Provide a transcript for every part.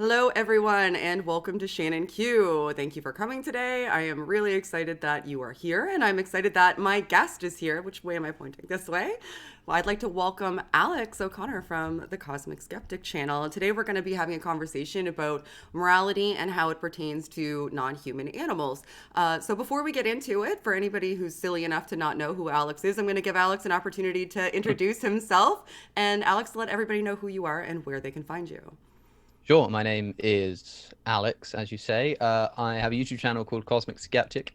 Hello, everyone, and welcome to Shannon Q. Thank you for coming today. I am really excited that you are here, and I'm excited that my guest is here. Which way am I pointing? This way? Well, I'd like to welcome Alex O'Connor from the Cosmic Skeptic channel. Today, we're going to be having a conversation about morality and how it pertains to non human animals. So, before we get into it, for anybody who's silly enough to not know who Alex is, I'm going to give Alex an opportunity to introduce himself. And, Alex, let everybody know who you are and where they can find you. Sure, my name is Alex, as you say. I have a YouTube channel called Cosmic Skeptic,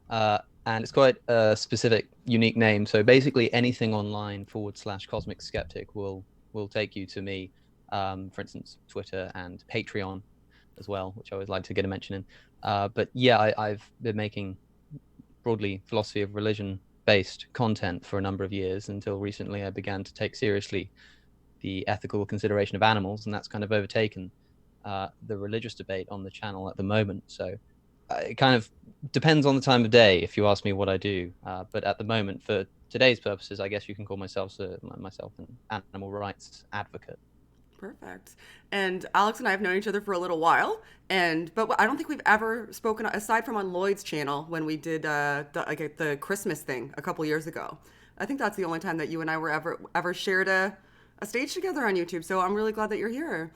and it's quite a specific, unique name. So basically, anything online / Cosmic Skeptic will take you to me. For instance, Twitter and Patreon as well, which I always like to get a mention in. But yeah, I've been making broadly philosophy of religion-based content for a number of years until recently I began to take seriously the ethical consideration of animals, and that's kind of overtaken the religious debate on the channel at the moment. So it kind of depends on the time of day if you ask me what I do. But at the moment, for today's purposes, I guess you can call myself an animal rights advocate. Perfect. And Alex and I have known each other for a little while, but I don't think we've ever spoken aside from on Lloyd's channel when we did the Christmas thing a couple years ago. I think that's the only time that you and I were ever shared a stage together on YouTube. So I'm really glad that you're here.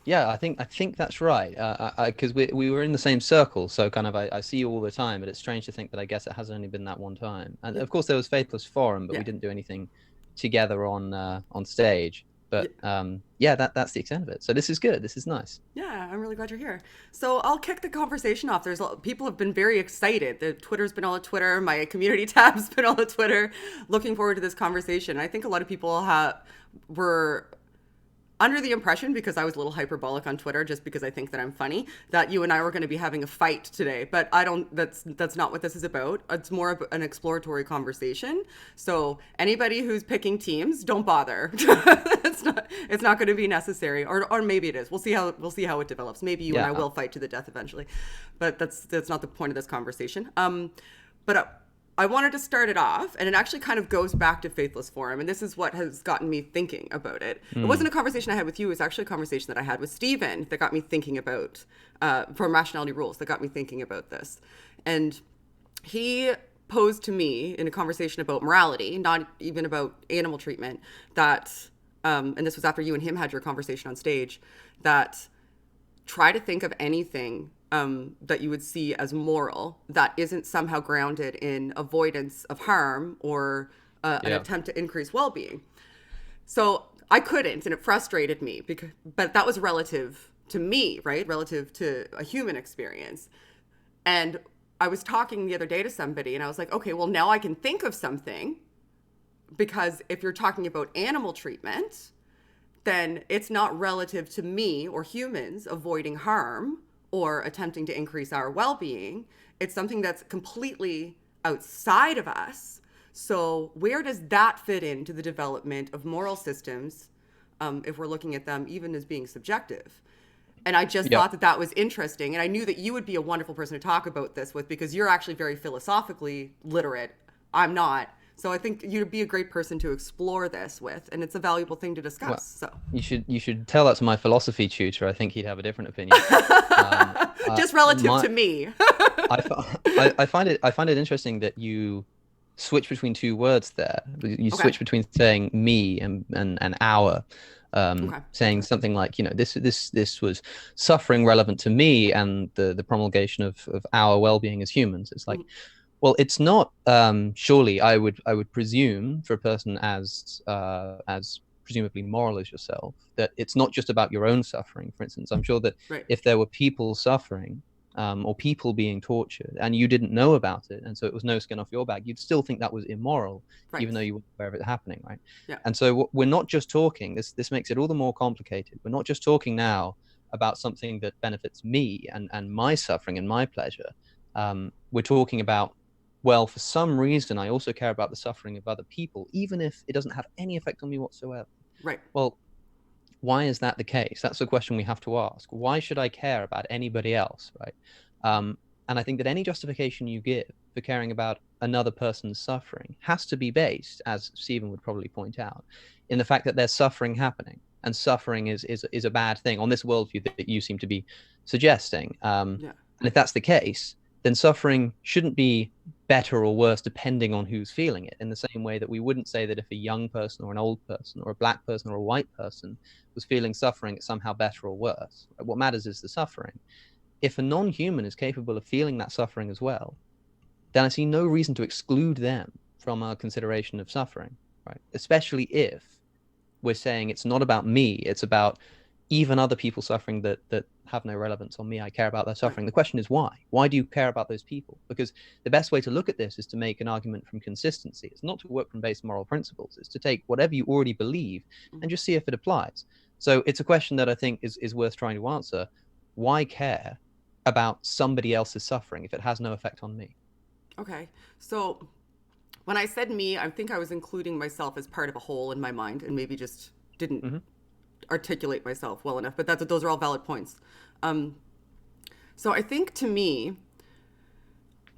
Yeah, I think that's right. Because we were in the same circle, so kind of I see you all the time. But it's strange to think that I guess it has only been that one time. And Yeah. of course, there was Faithless Forum, but Yeah. we didn't do anything together on stage. Yeah. But yeah, that's the extent of it. So this is good. This is nice. Yeah, I'm really glad you're here. So I'll kick the conversation off. People have been very excited. The Twitter's been all at Twitter. My community tab's been all at Twitter. Looking forward to this conversation. I think a lot of people were under the impression, because I was a little hyperbolic on Twitter, just because I think that I'm funny, that you and I were going to be having a fight today. But I don't. That's not what this is about. It's more of an exploratory conversation. So anybody who's picking teams, don't bother. It's not going to be necessary, or maybe it is. We'll see how it develops. Maybe you and Yeah, I will fight to the death eventually, but that's not the point of this conversation. But I wanted to start it off, and it actually kind of goes back to Faithless Forum, and this is what has gotten me thinking about it. It wasn't a conversation I had with you; it's actually a conversation that I had with Steven that got me thinking about from Rationality Rules that got me thinking about this, and he posed to me in a conversation about morality, not even about animal treatment, that and this was after you and him had your conversation on stage, that try to think of anything that you would see as moral that isn't somehow grounded in avoidance of harm or an yeah, attempt to increase well-being. So I couldn't, and it frustrated me but that was relative to me, right? Relative to a human experience. And I was talking the other day to somebody, and I was like, okay, well, now I can think of something, because if you're talking about animal treatment, then it's not relative to me or humans avoiding harm or attempting to increase our well-being. It's something that's completely outside of us. So where does that fit into the development of moral systems, if we're looking at them even as being subjective? And I just yeah. thought that that was interesting. And I knew that you would be a wonderful person to talk about this with, because you're actually very philosophically literate. I'm not. So I think you'd be a great person to explore this with, and it's a valuable thing to discuss. Well, So you should tell that to my philosophy tutor. I think he'd have a different opinion. Um, just relative my to me. I find it interesting that you switch between two words there. You Okay. switch between saying me and our, Okay. saying something like, this was suffering relevant to me and the promulgation of our well-being as humans. It's like, Mhm. well, it's not. Surely, I would presume for a person as presumably moral as yourself, that it's not just about your own suffering. For instance, I'm sure that Right. if there were people suffering, or people being tortured, and you didn't know about it, and so it was no skin off your back, you'd still think that was immoral, Right. even though you weren't aware of it happening, right? Yeah. And so we're not just talking. This makes it all the more complicated. We're not just talking now about something that benefits me and my suffering and my pleasure. We're talking about, well, for some reason, I also care about the suffering of other people, even if it doesn't have any effect on me whatsoever. Right. Well, why is that the case? That's the question we have to ask. Why should I care about anybody else, right? And I think that any justification you give for caring about another person's suffering has to be based, as Stephen would probably point out, in the fact that there's suffering happening. and suffering is a bad thing on this worldview that you seem to be suggesting. Yeah. And if that's the case, then suffering shouldn't be better or worse depending on who's feeling it. In the same way that we wouldn't say that if a young person or an old person or a black person or a white person was feeling suffering, it's somehow better or worse. What matters is the suffering. If a non-human is capable of feeling that suffering as well, then I see no reason to exclude them from our consideration of suffering, right? Especially if we're saying it's not about me, it's about even other people suffering that have no relevance on me. I care about their suffering. The question is why? Why do you care about those people? Because the best way to look at this is to make an argument from consistency. It's not to work from base moral principles. It's to take whatever you already believe and just see if it applies. So it's a question that I think is worth trying to answer. Why care about somebody else's suffering if it has no effect on me? Okay. So when I said me, I think I was including myself as part of a whole in my mind and maybe just didn't articulate myself well enough, but those are all valid points. So I think to me,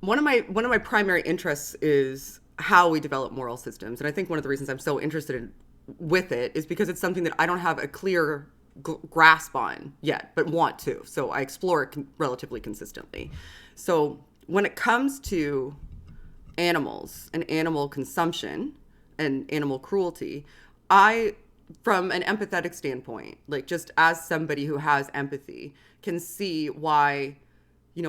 one of my primary interests is how we develop moral systems. And I think one of the reasons I'm so interested with it is because it's something that I don't have a clear grasp on yet, but want to. So I explore it relatively consistently. So when it comes to animals and animal consumption and animal cruelty, from an empathetic standpoint, like just as somebody who has empathy, can see why,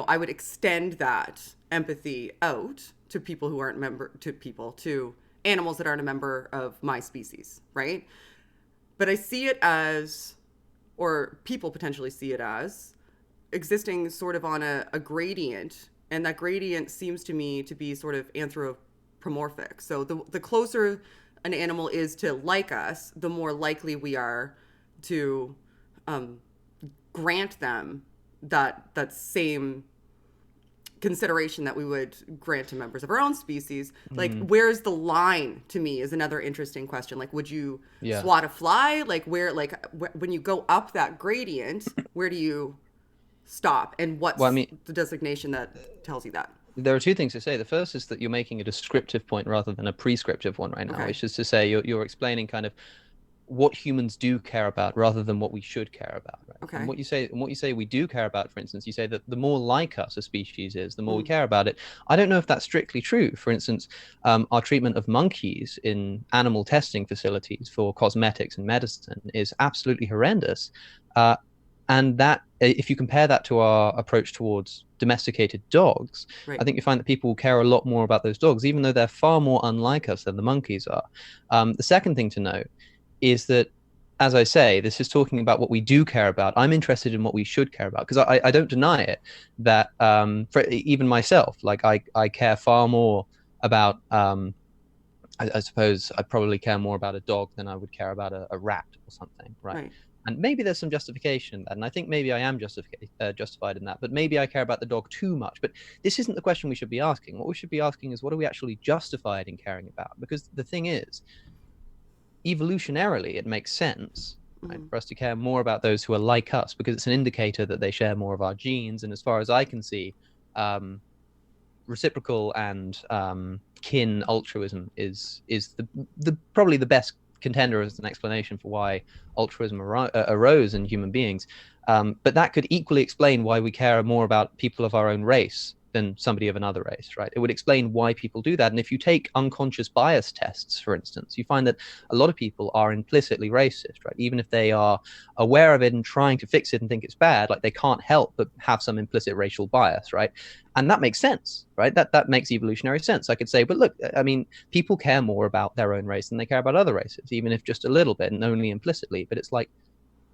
I would extend that empathy out to people who aren't to animals that aren't a member of my species, right? But I see it as, or people potentially see it as, existing sort of on a gradient, and that gradient seems to me to be sort of anthropomorphic. So the closer an animal is to like us, the more likely we are to grant them that same consideration that we would grant to members of our own species. Like, where's the line, to me, is another interesting question. Like, would you swat a fly? Like, when you go up that gradient, where do you stop? And what's the designation that tells you that? There are two things to say. The first is that you're making a descriptive point rather than a prescriptive one right now, which is to say you're explaining kind of what humans do care about rather than what we should care about. Right? Okay. And what you say we do care about, for instance, you say that the more like us a species is, the more we care about it. I don't know if that's strictly true. For instance, our treatment of monkeys in animal testing facilities for cosmetics and medicine is absolutely horrendous. And that, if you compare that to our approach towards domesticated dogs, I think you find that people care a lot more about those dogs, even though they're far more unlike us than the monkeys are. The second thing to note is that, as I say, this is talking about what we do care about. I'm interested in what we should care about, because I don't deny it that for even myself, like I care far more about, I suppose I probably care more about a dog than I would care about a rat or something, right? And maybe there's some justification in that, and I think maybe I am justified in that, but maybe I care about the dog too much. But this isn't the question we should be asking. What we should be asking is, what are we actually justified in caring about? Because the thing is, evolutionarily, it makes sense, right, for us to care more about those who are like us, because it's an indicator that they share more of our genes. And as far as I can see, reciprocal and kin altruism is the probably the best contender as an explanation for why altruism arose in human beings. But that could equally explain why we care more about people of our own race than somebody of another race, right? It would explain why people do that. And if you take unconscious bias tests, for instance, you find that a lot of people are implicitly racist, right? Even if they are aware of it and trying to fix it and think it's bad, like they can't help but have some implicit racial bias, right? And that makes sense, right? That makes evolutionary sense. I could say, but look, I mean, people care more about their own race than they care about other races, even if just a little bit and only implicitly. But it's like,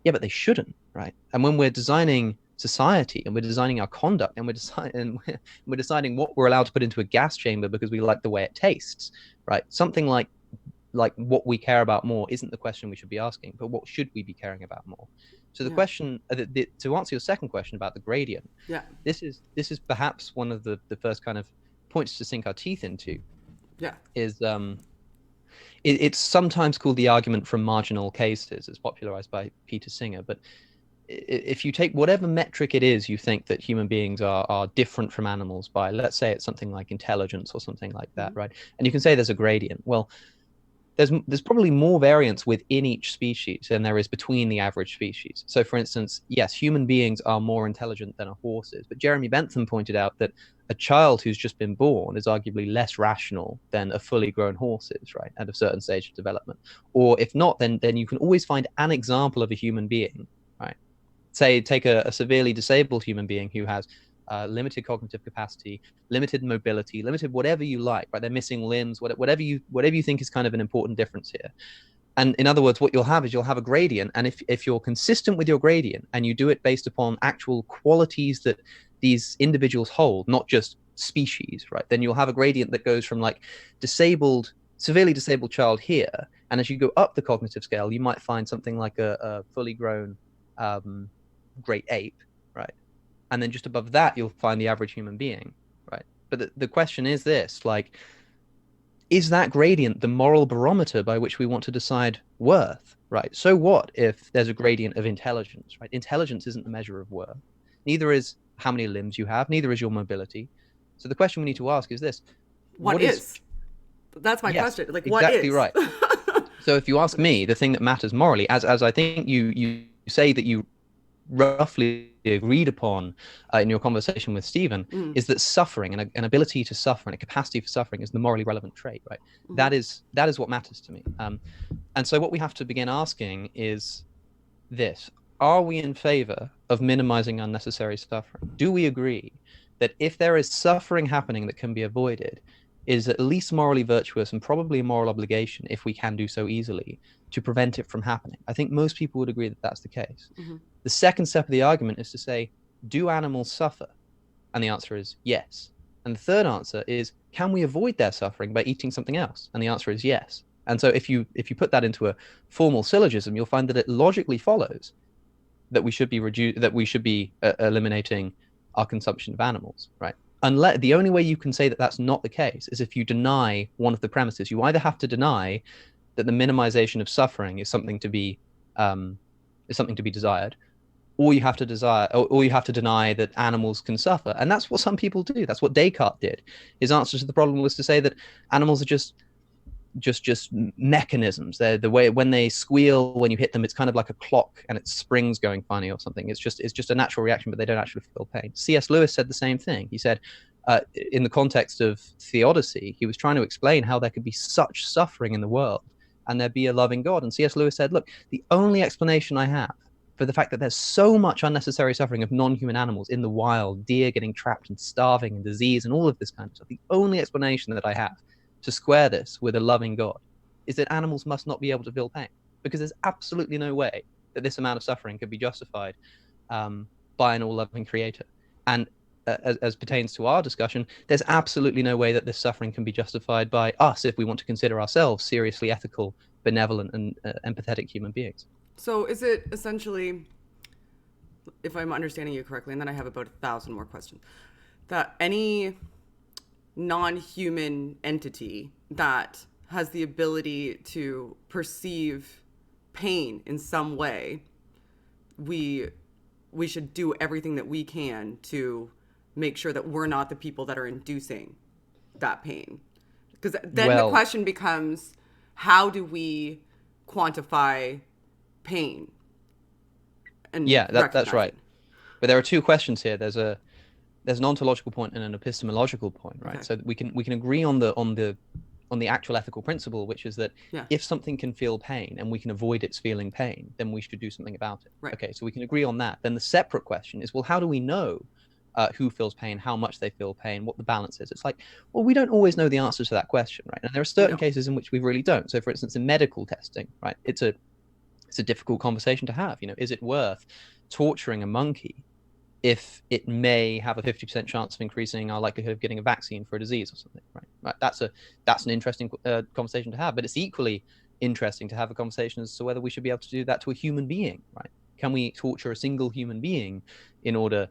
yeah, but they shouldn't, right? And when we're designing society and we're designing our conduct and we're deciding what we're allowed to put into a gas chamber because we like the way it tastes, right? Something like what we care about more isn't the question we should be asking, but what should we be caring about more? So the question, to answer your second question about the gradient, this is perhaps one of the first kind of points to sink our teeth into. Is it's sometimes called the argument from marginal cases. It's popularized by Peter Singer, but if you take whatever metric it is you think that human beings are different from animals by, let's say it's something like intelligence or something like that, right? And you can say there's a gradient. Well, there's probably more variance within each species than there is between the average species. So, for instance, yes, human beings are more intelligent than a horse is, but Jeremy Bentham pointed out that a child who's just been born is arguably less rational than a fully grown horse is, right, at a certain stage of development. Or if not, then you can always find an example of a human being, right? Say, take a severely disabled human being who has limited cognitive capacity, limited mobility, limited whatever you like, right? They're missing limbs, whatever you think is kind of an important difference here. And in other words, what you'll have is you'll have a gradient. And if you're consistent with your gradient and you do it based upon actual qualities that these individuals hold, not just species, right? Then you'll have a gradient that goes from like severely disabled child here. And as you go up the cognitive scale, you might find something like a fully grown great ape, right? And then just above that, you'll find the average human being, right? But the question is this, like, is that gradient the moral barometer by which we want to decide worth, right? So what if there's a gradient of intelligence, right? Intelligence isn't the measure of worth. Neither is how many limbs you have, neither is your mobility. So the question we need to ask is this. What is? That's my question. Like, what exactly is? Right. So if you ask me, the thing that matters morally, as I think you say that you roughly agreed upon in your conversation with Stephen, is that suffering and an ability to suffer and a capacity for suffering is the morally relevant trait, right? That is what matters to me. And so what we have to begin asking is this: are we in favor of minimizing unnecessary suffering? Do we agree that if there is suffering happening that can be avoided, is at least morally virtuous and probably a moral obligation, if we can do so easily, to prevent it from happening? I think most people would agree that that's the case. The second step of the argument is to say, do animals suffer? And the answer is yes. And the third answer is, can we avoid their suffering by eating something else? And the answer is yes. And so if you put that into a formal syllogism, you'll find that it logically follows that we should be eliminating our consumption of animals, right? Unless the only way you can say that that's not the case is if you deny one of the premises. You either have to deny that the minimization of suffering is something to be desired, or you have to deny that animals can suffer. And that's what some people do. That's what Descartes did. His answer to the problem was to say that animals are just mechanisms. They're the way when they squeal, when you hit them, it's kind of like a clock and its springs going funny or something. It's just a natural reaction, but they don't actually feel pain. C.S. Lewis said the same thing. He said, in the context of theodicy, he was trying to explain how there could be such suffering in the world and there be a loving God. And C.S. Lewis said, look, the only explanation I have for the fact that there's so much unnecessary suffering of non-human animals in the wild, deer getting trapped and starving and disease and all of this kind of stuff, the only explanation that I have to square this with a loving God is that animals must not be able to feel pain, because there's absolutely no way that this amount of suffering could be justified by an all-loving creator. And as pertains to our discussion, there's absolutely no way that this suffering can be justified by us if we want to consider ourselves seriously ethical, benevolent, and empathetic human beings. So is it essentially, if I'm understanding you correctly, and then I have about 1,000 more questions, that any non-human entity that has the ability to perceive pain in some way, we should do everything that we can to make sure that we're not the people that are inducing that pain? Because then the question becomes, how do we quantify pain? And that's right. But there are two questions here. There's an ontological point and an epistemological point, right? Okay. So we can agree on the actual ethical principle, which is that if something can feel pain and we can avoid its feeling pain, then we should do something about it. Right. Okay, so we can agree on that. Then the separate question is, well, how do we know who feels pain, how much they feel pain, what the balance is? It's like, well, we don't always know the answer to that question, right? And there are certain cases in which we really don't. So, for instance, in medical testing, right, it's a difficult conversation to have. Is it worth torturing a monkey if it may have a 50% chance of increasing our likelihood of getting a vaccine for a disease or something, right? That's an interesting conversation to have, but it's equally interesting to have a conversation as to whether we should be able to do that to a human being, right? Can we torture a single human being in order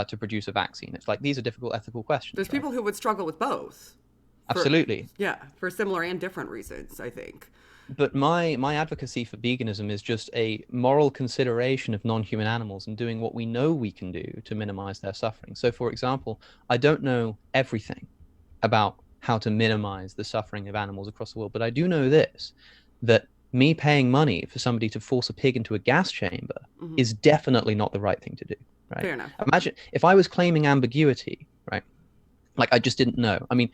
to produce a vaccine? It's like, these are difficult ethical questions. There's people who would struggle with both. Absolutely. For similar and different reasons, I think. But my advocacy for veganism is just a moral consideration of non-human animals and doing what we know we can do to minimize their suffering. So, for example, I don't know everything about how to minimize the suffering of animals across the world. But I do know this, that me paying money for somebody to force a pig into a gas chamber is definitely not the right thing to do, right? Fair enough. Imagine if I was claiming ambiguity, right? Like I just didn't know. I mean,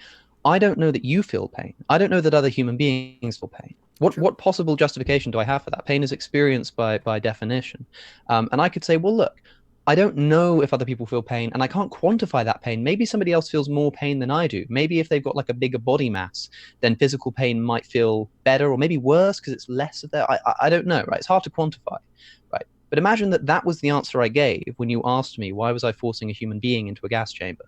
I don't know that you feel pain. I don't know that other human beings feel pain. What possible justification do I have for that? Pain is experienced by definition. And I could say, well, look, I don't know if other people feel pain, and I can't quantify that pain. Maybe somebody else feels more pain than I do. Maybe if they've got like a bigger body mass, then physical pain might feel better or maybe worse because it's less of that. I don't know, right? It's hard to quantify, right? But imagine that that was the answer I gave when you asked me, why was I forcing a human being into a gas chamber?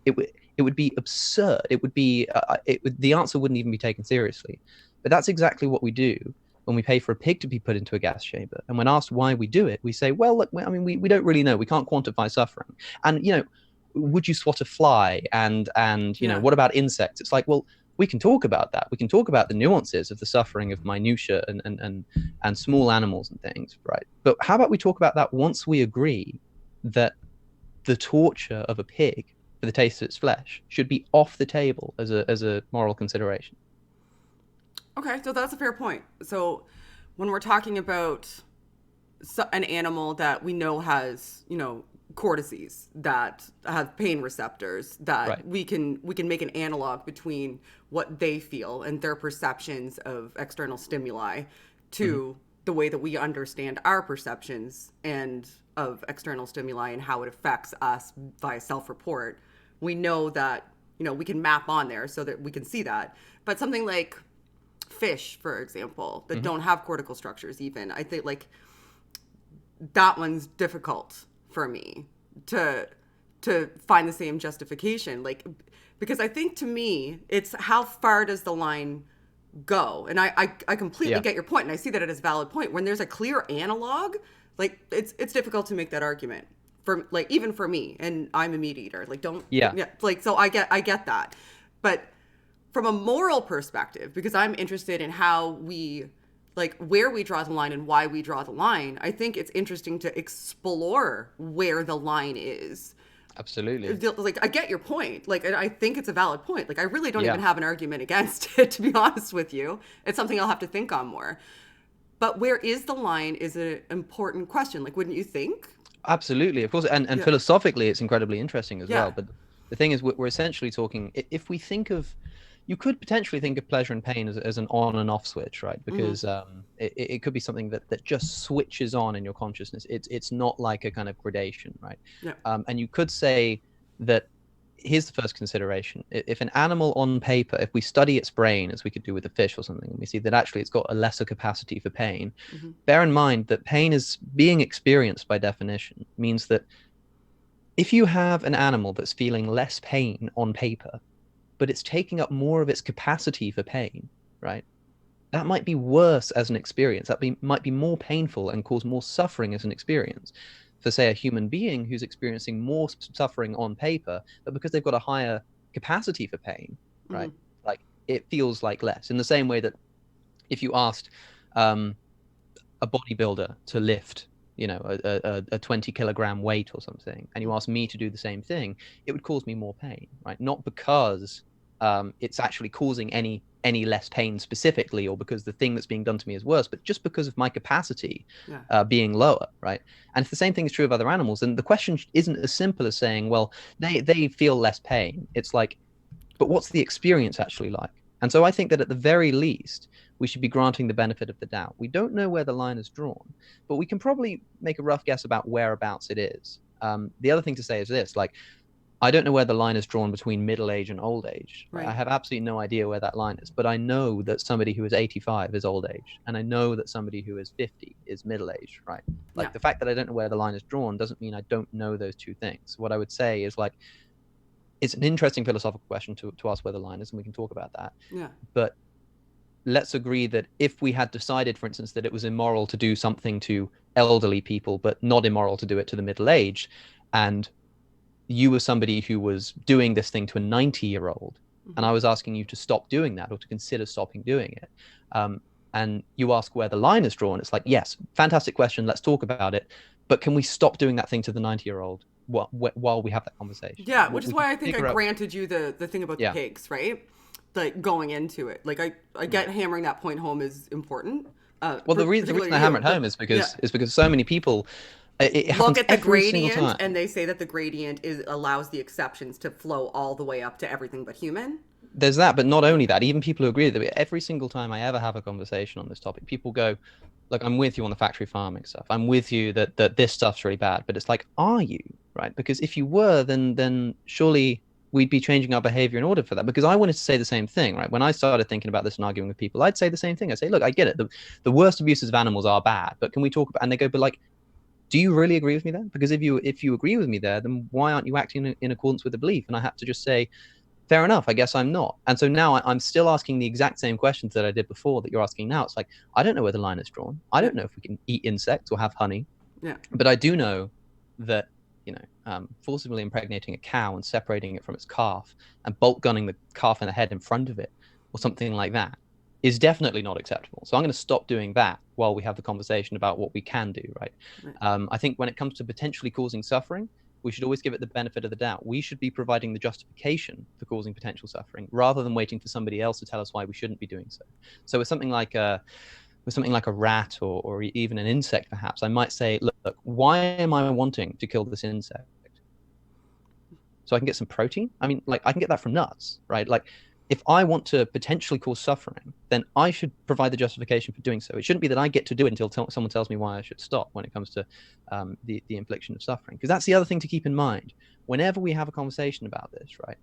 It would be absurd. It would be the answer wouldn't even be taken seriously. But that's exactly what we do when we pay for a pig to be put into a gas chamber. And when asked why we do it, we say, well, look, I mean, we don't really know. We can't quantify suffering. And, you know, would you swat a fly? And you know, what about insects? It's like, well, we can talk about that. We can talk about the nuances of the suffering of minutiae and small animals and things, right? But how about we talk about that once we agree that the torture of a pig for the taste of its flesh should be off the table as a moral consideration? Okay, so that's a fair point. So when we're talking about an animal that we know has, you know, cortices that have pain receptors, that we can make an analog between what they feel and their perceptions of external stimuli to the way that we understand our perceptions and of external stimuli and how it affects us via self-report. We know that, you know, we can map on there so that we can see that. But something like fish, for example, that don't have cortical structures even, I think like that one's difficult for me to find the same justification. Like, because I think to me, it's how far does the line go? And I completely get your point, and I see that it is a valid point. When there's a clear analog, like it's difficult to make that argument. For like, even for me, and I'm a meat eater, like like, so I get that. But from a moral perspective, because I'm interested in how we, like, where we draw the line and why we draw the line, I think it's interesting to explore where the line is. Absolutely. Like, I get your point. Like, and I think it's a valid point. Like, I really don't even have an argument against it, to be honest with you. It's something I'll have to think on more. But where is the line is an important question. Like, wouldn't you think? Absolutely, of course. And philosophically, it's incredibly interesting as well. But the thing is, we're essentially talking, if we think of, you could potentially think of pleasure and pain as an on and off switch, right? Because it could be something that just switches on in your consciousness. It's not like a kind of gradation, right? And you could say that, here's the first consideration. If an animal on paper, if we study its brain, as we could do with a fish or something, and we see that actually it's got a lesser capacity for pain, bear in mind that pain is being experienced by definition, means that if you have an animal that's feeling less pain on paper, but it's taking up more of its capacity for pain, right? That might be worse as an experience. Might be more painful and cause more suffering as an experience for, say, a human being who's experiencing more suffering on paper, but because they've got a higher capacity for pain, right? Like, it feels like less. In the same way that if you asked a bodybuilder to lift, you know, a 20 kilogram weight or something, and you ask me to do the same thing, it would cause me more pain, right? Not because it's actually causing any less pain specifically, or because the thing that's being done to me is worse, but just because of my capacity being lower, right? And if the same thing is true of other animals, then the question isn't as simple as saying, well, they feel less pain. It's like, but what's the experience actually like? And so I think that at the very least, we should be granting the benefit of the doubt. We don't know where the line is drawn, but we can probably make a rough guess about whereabouts it is. The other thing to say is this, like, I don't know where the line is drawn between middle age and old age. Right? I have absolutely no idea where that line is, but I know that somebody who is 85 is old age, and I know that somebody who is 50 is middle age, right? Like, the fact that I don't know where the line is drawn doesn't mean I don't know those two things. What I would say is, like, it's an interesting philosophical question to ask where the line is, and we can talk about that. But let's agree that if we had decided, for instance, that it was immoral to do something to elderly people, but not immoral to do it to the middle-aged, and you were somebody who was doing this thing to a 90-year-old, and I was asking you to stop doing that or to consider stopping doing it, and you ask where the line is drawn, it's like, yes, fantastic question, let's talk about it, but can we stop doing that thing to the 90-year-old while we have that conversation. Yeah, which is why I think I figure out- granted you the thing about the Yeah. pigs, right? Like going into it, like I get hammering that point home is important. Well, the reason I hammer it home is because so many people. It happens look at the every single gradient, time. and they say that the gradient allows the exceptions to flow all the way up to everything but human. There's that, but not only that, even people who agree with it, every single time I ever have a conversation on this topic, people go, look, I'm with you on the factory farming stuff. I'm with you that this stuff's really bad. But it's like, are you? Right? Because if you were, then surely we'd be changing our behavior in order for that. Because I wanted to say the same thing, right? When I started thinking about this and arguing with people, I'd say the same thing. I'd say, look, I get it. The worst abuses of animals are bad, but can we talk about, and they go, but like, do you really agree with me then? Because if you agree with me there, then why aren't you acting in accordance with the belief? And I have to just say, fair enough, I guess I'm not. And so now I'm still asking the exact same questions that I did before that you're asking now. It's like, I don't know where the line is drawn. I don't know if we can eat insects or have honey. Yeah. But I do know that, forcibly impregnating a cow and separating it from its calf and bolt gunning the calf in the head in front of it or something like that is definitely not acceptable. So I'm going to stop doing that while we have the conversation about what we can do, right? I think when it comes to potentially causing suffering, we should always give it the benefit of the doubt. We should be providing the justification for causing potential suffering rather than waiting for somebody else to tell us why we shouldn't be doing so. So with something like a rat or even an insect, perhaps, I might say, look, why am I wanting to kill this insect? So I can get some protein? I mean, like, I can get that from nuts, right? Like, if I want to potentially cause suffering, then I should provide the justification for doing so. It shouldn't be that I get to do it until someone tells me why I should stop when it comes to the infliction of suffering. Because that's the other thing to keep in mind. Whenever we have a conversation about this, right,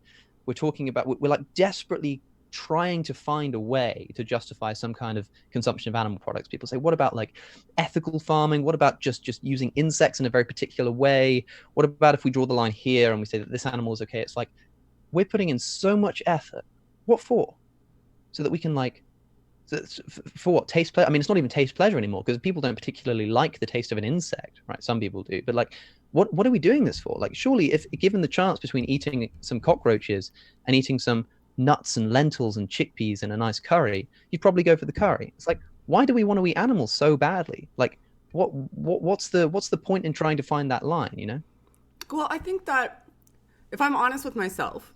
we're like desperately trying to find a way to justify some kind of consumption of animal products. People say, what about like ethical farming? What about just using insects in a very particular way? What about if we draw the line here and we say that this animal is okay? It's like, we're putting in so much effort. What for? So that we can for what? Taste pleasure? I mean, it's not even taste pleasure anymore because people don't particularly like the taste of an insect, right? Some people do, but like, what are we doing this for? Like, surely if given the chance between eating some cockroaches and eating some nuts and lentils and chickpeas and a nice curry, you'd probably go for the curry. It's like, why do we want to eat animals so badly? Like, what's the point in trying to find that line, Well, I think that if I'm honest with myself,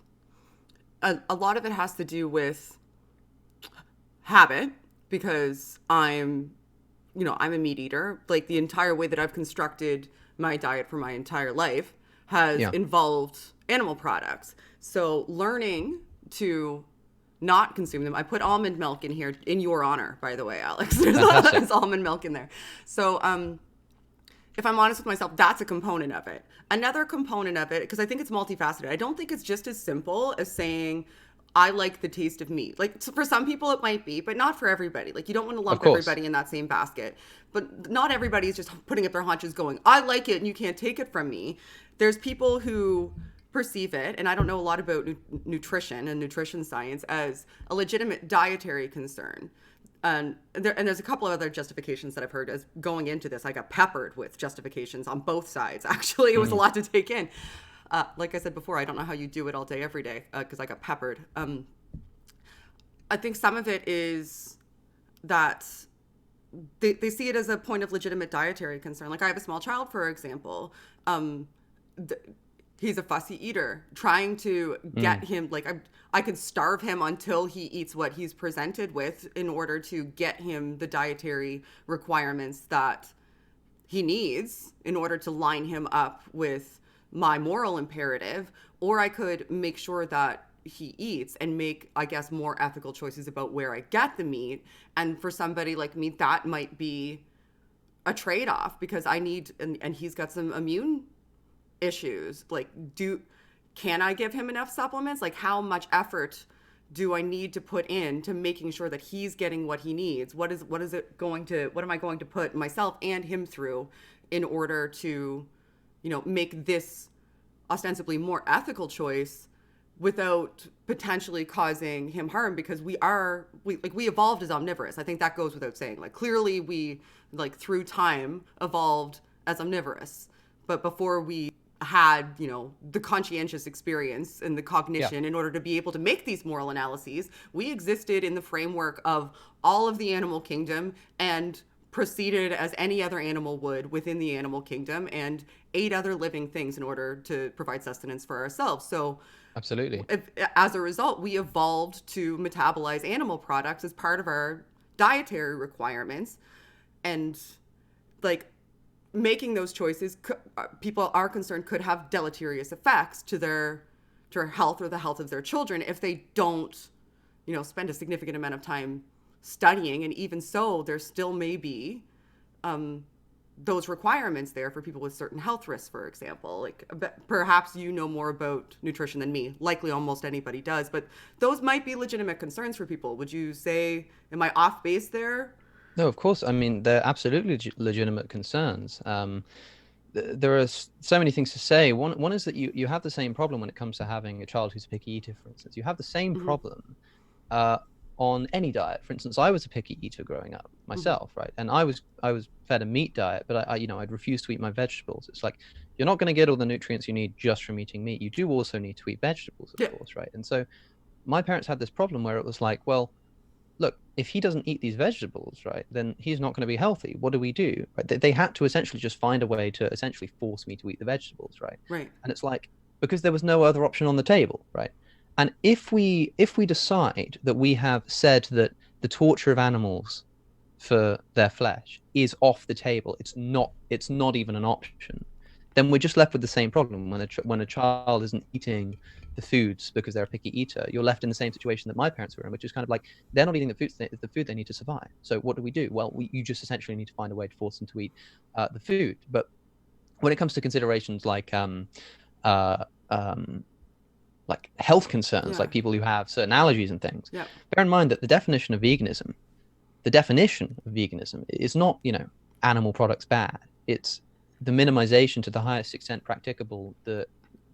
a lot of it has to do with habit, because I'm a meat eater. Like, the entire way that I've constructed my diet for my entire life has involved animal products. So learning to not consume them. I put almond milk in here in your honor, by the way, Alex. There's almond milk in there. So if I'm honest with myself, that's a component of it. Another component of it, because I think it's multifaceted, I don't think it's just as simple as saying, I like the taste of meat. Like, so for some people it might be, but not for everybody. Like, you don't want to lump everybody in that same basket. But not everybody is just putting up their haunches going, I like it and you can't take it from me. There's people who perceive it, and I don't know a lot about nutrition and nutrition science, as a legitimate dietary concern. And there's a couple of other justifications that I've heard as going into this. I got peppered with justifications on both sides. Actually, it was a lot to take in. Like I said before, I don't know how you do it all day, every day, because I got peppered. I think some of it is that they see it as a point of legitimate dietary concern. Like, I have a small child, for example. He's a fussy eater. Trying to get him, like, I could starve him until he eats what he's presented with in order to get him the dietary requirements that he needs in order to line him up with my moral imperative. Or I could make sure that he eats and make, I guess, more ethical choices about where I get the meat. And for somebody like me, that might be a trade-off, because I need, and he's got some immune issues. Like, can I give him enough supplements? Like, how much effort do I need to put in to making sure that he's getting what he needs? What am I going to put myself and him through in order to, make this ostensibly more ethical choice without potentially causing him harm? Because we evolved as omnivorous. I think that goes without saying. Like, clearly we, like, through time evolved as omnivorous, but before we had, the conscientious experience and the cognition in order to be able to make these moral analyses, we existed in the framework of all of the animal kingdom and proceeded as any other animal would within the animal kingdom and ate other living things in order to provide sustenance for ourselves. So Absolutely. as a result, we evolved to metabolize animal products as part of our dietary requirements. And like making those choices, people are concerned could have deleterious effects to their health or the health of their children if they don't, spend a significant amount of time studying. And even so, there still may be those requirements there for people with certain health risks, for example. Like perhaps you know more about nutrition than me. Likely almost anybody does, but those might be legitimate concerns for people. Would you say, am I off base there? No, of course. I mean, they're absolutely legitimate concerns. There are so many things to say. One is that you have the same problem when it comes to having a child who's a picky eater, for instance. You have the same problem on any diet. For instance, I was a picky eater growing up myself, right? And I was fed a meat diet, but I'd refuse to eat my vegetables. It's like, you're not going to get all the nutrients you need just from eating meat. You do also need to eat vegetables, of course, right? And so my parents had this problem where it was like, well, look, if he doesn't eat these vegetables, right, then he's not going to be healthy. What do we do? Right? They had to essentially just find a way to essentially force me to eat the vegetables, right? Right. And it's like, because there was no other option on the table, right? And if we decide that we have said that the torture of animals for their flesh is off the table, it's not even an option, then we're just left with the same problem. When a child isn't eating the foods because they're a picky eater, you're left in the same situation that my parents were in, which is kind of like, they're not eating the food they need to survive. So what do? Well, you just essentially need to find a way to force them to eat the food. But when it comes to considerations like health concerns, like people who have certain allergies and things, bear in mind that the definition of veganism is not, animal products bad. It's the minimization to the highest extent practicable the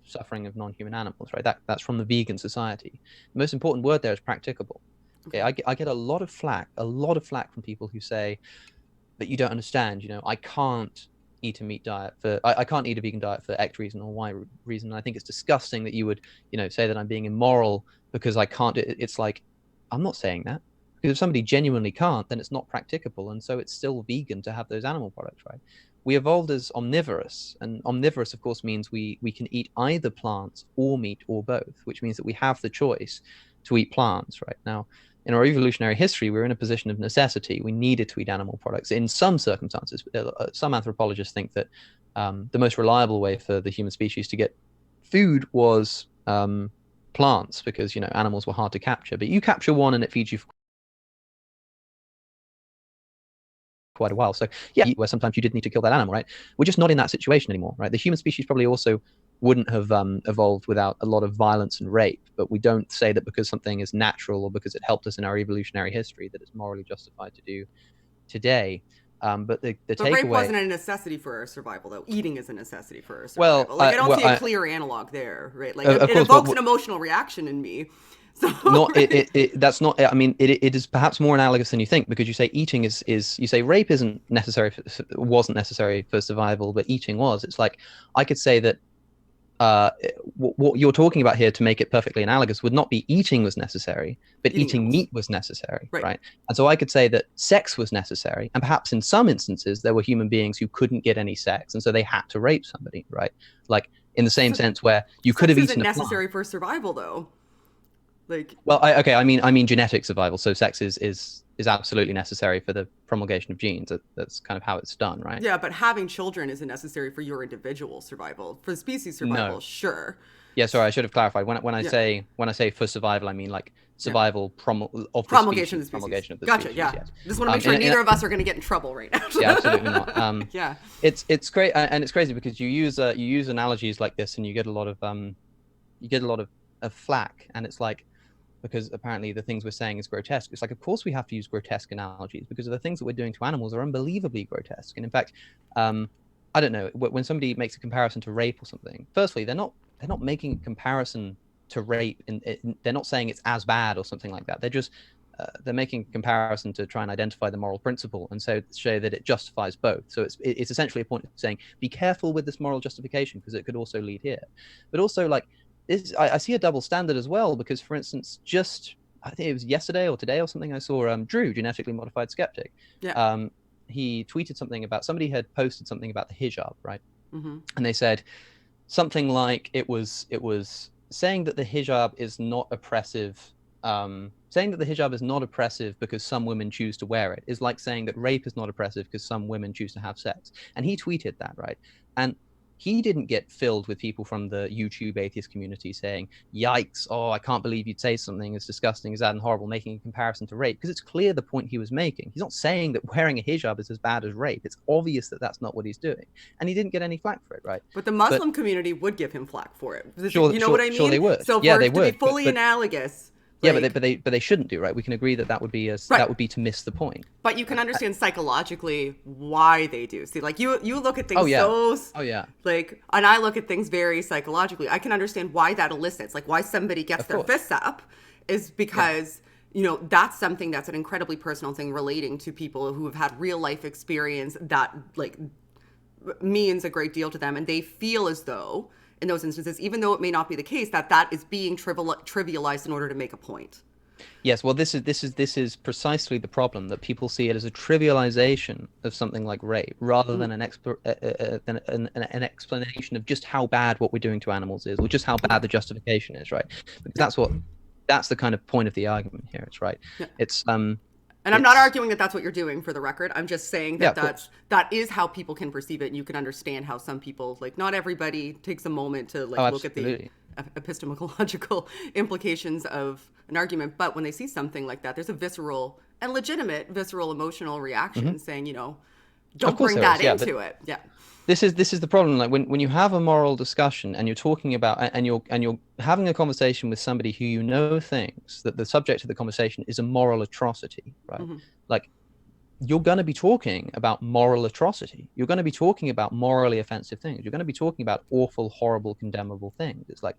suffering of non-human animals, right? That's from the vegan society. The most important word there is practicable. Okay, I get a lot of flack from people who say that you don't understand. I can't eat a meat diet I can't eat a vegan diet for X reason or Y reason. And I think it's disgusting that you would, say that I'm being immoral because I can't. It's like, I'm not saying that. Because if somebody genuinely can't, then it's not practicable, and so it's still vegan to have those animal products, right? We evolved as omnivorous, and omnivorous, of course, means we can eat either plants or meat or both, which means that we have the choice to eat plants, right? Now, in our evolutionary history, we were in a position of necessity. We needed to eat animal products in some circumstances. Some anthropologists think that the most reliable way for the human species to get food was plants, because, animals were hard to capture. But you capture one and it feeds you for quite a while. So yeah, where sometimes you did need to kill that animal, right? We're just not in that situation anymore, right? The human species probably also wouldn't have evolved without a lot of violence and rape, but we don't say that because something is natural or because it helped us in our evolutionary history that it's morally justified to do today. But takeaway, rape wasn't a necessity for our survival, though. Eating is a necessity for our survival. Well, I don't see a clear analog there, right? Like it evokes an emotional reaction in me. So, not that's not. I mean, it is perhaps more analogous than you think, because you say eating is you say rape wasn't necessary for survival, but eating was. It's like, I could say that what you're talking about here, to make it perfectly analogous, would not be eating was necessary, but eating meat was necessary, right? And so I could say that sex was necessary, and perhaps in some instances there were human beings who couldn't get any sex, and so they had to rape somebody, right? Like in the same sense where you could have eaten. Isn't necessary for survival, though. Like, well, I mean genetic survival. So sex is absolutely necessary for the promulgation of genes. That's kind of how it's done, right? Yeah, but having children isn't necessary for your individual survival. For species survival, sure. Yeah, sorry, I should have clarified. When I say for survival, I mean like survival of promulgation of the species. Gotcha. Yeah, yes. Just want to make sure neither of us are going to get in trouble right now. Yeah, absolutely not. Yeah, it's great, and it's crazy because you use analogies like this, and you get a lot of flack, and it's like, because apparently the things we're saying is grotesque. It's like, of course we have to use grotesque analogies, because the things that we're doing to animals are unbelievably grotesque. And in fact, I don't know, when somebody makes a comparison to rape or something, firstly, they're not making a comparison to rape, and they're not saying it's as bad or something like that. They're just they're making a comparison to try and identify the moral principle, and so show that it justifies both. So it's essentially a point of saying, be careful with this moral justification, because it could also lead here. But also, like, I see a double standard as well, because, for instance, I think it was yesterday or today or something, I saw Drew, genetically modified skeptic. Yeah. he tweeted something about, somebody had posted something about the hijab, right? Mm-hmm. And they said something like it was saying that the hijab is not oppressive. Saying that the hijab is not oppressive because some women choose to wear it is like saying that rape is not oppressive because some women choose to have sex. And he tweeted that, right? And he didn't get filled with people from the YouTube atheist community saying, yikes, oh, I can't believe you'd say something as disgusting as that and horrible, making a comparison to rape, because it's clear the point he was making. He's not saying that wearing a hijab is as bad as rape. It's obvious that that's not what he's doing. And he didn't get any flack for it, right? But the Muslim community would give him flack for it. Sure, you know what I mean? Sure they would. So yeah, for they it to would. be fully analogous. Yeah, but they shouldn't do, right? We can agree that that would be that would be to miss the point. But you can understand psychologically why they do. See, like you look at things like, and I look at things very psychologically. I can understand why that elicits, like why somebody gets their fists up, is because you know that's something that's an incredibly personal thing relating to people who have had real life experience that like means a great deal to them, and they feel as though in those instances, even though it may not be the case, that is being trivialized in order to make a point. Yes, well, this is precisely the problem, that people see it as a trivialization of something like rape, rather than an explanation of just how bad what we're doing to animals is, or just how bad the justification is, right? Because that's the kind of point of the argument here. It's right. Yeah. And I'm not arguing that that's what you're doing, for the record. I'm just saying that that is how people can perceive it, and you can understand how some people, like, not everybody takes a moment to like look at the epistemological implications of an argument. But when they see something like that, there's a visceral and legitimate visceral emotional reaction saying, you know, don't bring that into it. Yeah. This is the problem. Like when you have a moral discussion and you're talking about and you're having a conversation with somebody who you know thinks that the subject of the conversation is a moral atrocity, right? Like you're going to be talking about moral atrocity. You're going to be talking about morally offensive things. You're going to be talking about awful, horrible, condemnable things. It's like,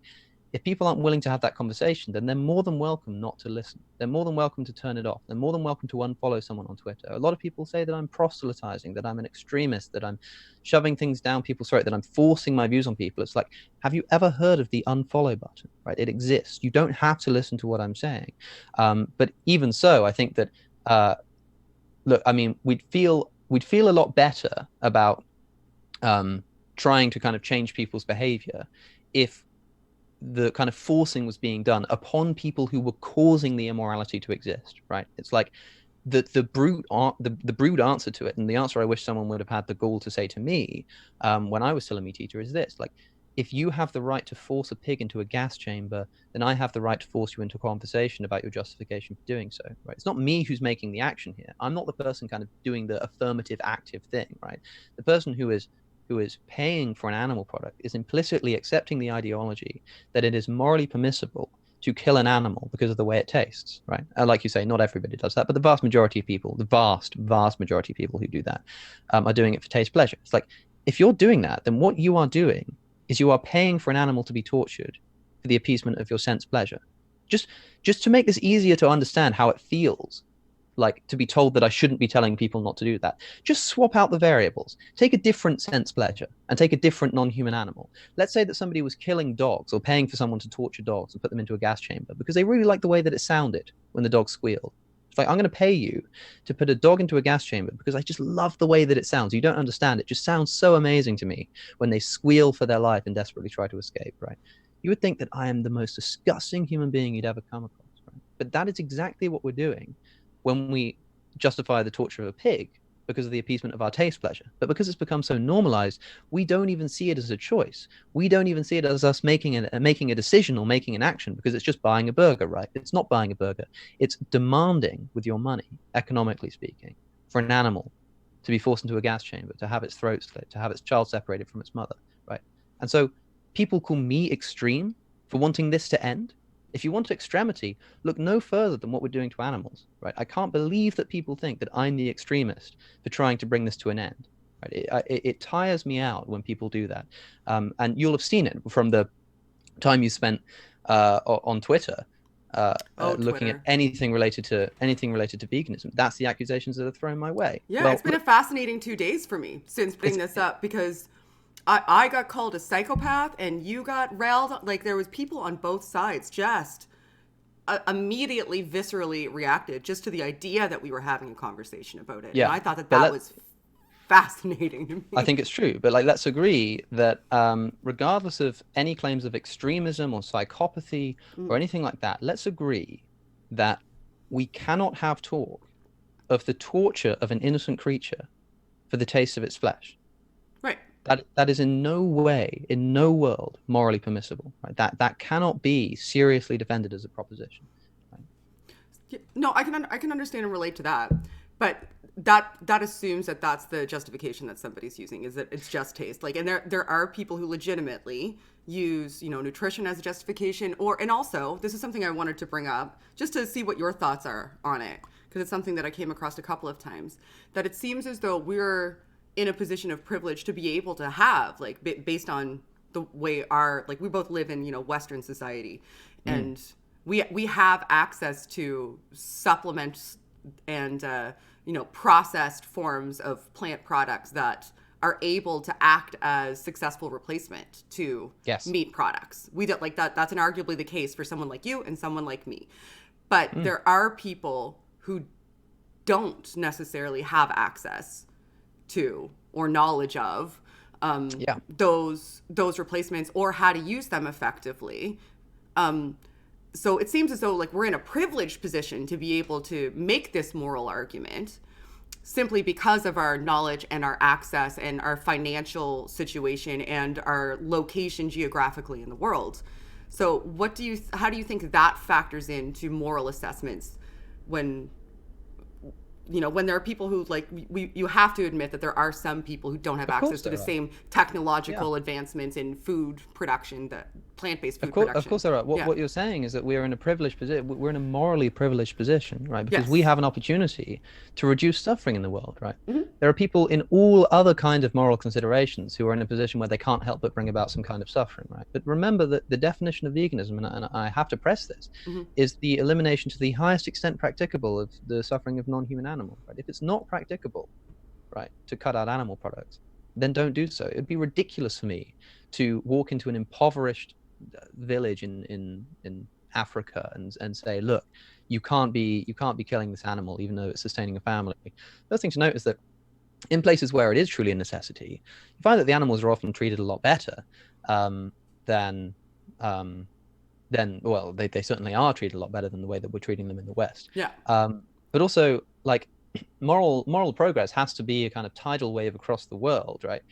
if people aren't willing to have that conversation, then they're more than welcome not to listen. They're more than welcome to turn it off. They're more than welcome to unfollow someone on Twitter. A lot of people say that I'm proselytizing, that I'm an extremist, that I'm shoving things down people's throat, that I'm forcing my views on people. It's like, have you ever heard of the unfollow button, right? It exists. You don't have to listen to what I'm saying. But even so, I think that, look, I mean, we'd feel a lot better about trying to kind of change people's behavior if the kind of forcing was being done upon people who were causing the immorality to exist, right? It's like the brute answer to it, and the answer I wish someone would have had the gall to say to me when I was still a meat eater is this: like, if you have the right to force a pig into a gas chamber, then I have the right to force you into a conversation about your justification for doing so, right? It's not me who's making the action here. I'm not the person kind of doing the affirmative active thing, right? The person who is paying for an animal product is implicitly accepting the ideology that it is morally permissible to kill an animal because of the way it tastes, right? Like you say, not everybody does that, but the vast majority of people, the vast majority of people who do that are doing it for taste pleasure. It's like, if you're doing that, then what you are doing is you are paying for an animal to be tortured for the appeasement of your sense pleasure. Just to make this easier to understand how it feels, like to be told that I shouldn't be telling people not to do that. Just swap out the variables. Take a different sense pleasure and take a different non-human animal. Let's say that somebody was killing dogs or paying for someone to torture dogs and put them into a gas chamber because they really liked the way that it sounded when the dog squealed. It's like, I'm going to pay you to put a dog into a gas chamber because I just love the way that it sounds. You don't understand. It just sounds so amazing to me when they squeal for their life and desperately try to escape, right? You would think that I am the most disgusting human being you'd ever come across, right? But that is exactly what we're doing when we justify the torture of a pig because of the appeasement of our taste pleasure. But because it's become so normalized, we don't even see it as a choice. We don't even see it as us making a decision or making an action, because it's just buying a burger, right? It's not buying a burger. It's demanding with your money, economically speaking, for an animal to be forced into a gas chamber, to have its throat slit, to have its child separated from its mother, right? And so people call me extreme for wanting this to end. If you want extremity, look no further than what we're doing to animals, right? I can't believe that people think that I'm the extremist for trying to bring this to an end, right? It tires me out when people do that. And you'll have seen it from the time you spent on Twitter, looking at anything related to veganism. That's the accusations that are thrown my way. Yeah, well, it's been a fascinating 2 days for me since putting this up, because I got called a psychopath and you got railed. Like, there was people on both sides just immediately, viscerally reacted just to the idea that we were having a conversation about it. And Yeah, I thought that but that was fascinating to I me. think it's true, but like let's agree that regardless of any claims of extremism or psychopathy or anything like that, let's agree that we cannot have talk of the torture of an innocent creature for the taste of its flesh. Right. That is in no way, in no world, morally permissible. Right? That cannot be seriously defended as a proposition. Right? No, I can understand and relate to that, but that assumes that that's the justification that somebody's using, is that it's just taste. Like, and there are people who legitimately use, nutrition as a justification, and also this is something I wanted to bring up just to see what your thoughts are on it, because it's something that I came across a couple of times, that it seems as though we're in a position of privilege to be able to have, like, based on the way we both live in, Western society, and we have access to supplements and processed forms of plant products that are able to act as successful replacement to meat products. We don't like that. That's inarguably the case for someone like you and someone like me. But there are people who don't necessarily have access to or knowledge of those replacements or how to use them effectively. So it seems as though, like, we're in a privileged position to be able to make this moral argument simply because of our knowledge and our access and our financial situation and our location geographically in the world. So how do you think that factors into moral assessments when there are people who, like, you have to admit that there are some people who don't have access to the same technological advancements in food production, that plant-based food production. Of course there are. What you're saying is that we're in a privileged position. We're in a morally privileged position, right? Because we have an opportunity to reduce suffering in the world, right? There are people in all other kinds of moral considerations who are in a position where they can't help but bring about some kind of suffering, right? But remember that the definition of veganism, and I have to press this, is the elimination to the highest extent practicable of the suffering of non-human animals, right? If it's not practicable, right, to cut out animal products, then don't do so. It'd be ridiculous for me to walk into an impoverished village in Africa and say, look, you can't be killing this animal even though it's sustaining a family. First thing to note is that in places where it is truly a necessity, you find that the animals are often treated a lot better than well, they certainly are treated a lot better than the way that we're treating them in the West. But also, like, moral progress has to be a kind of tidal wave across the world, right?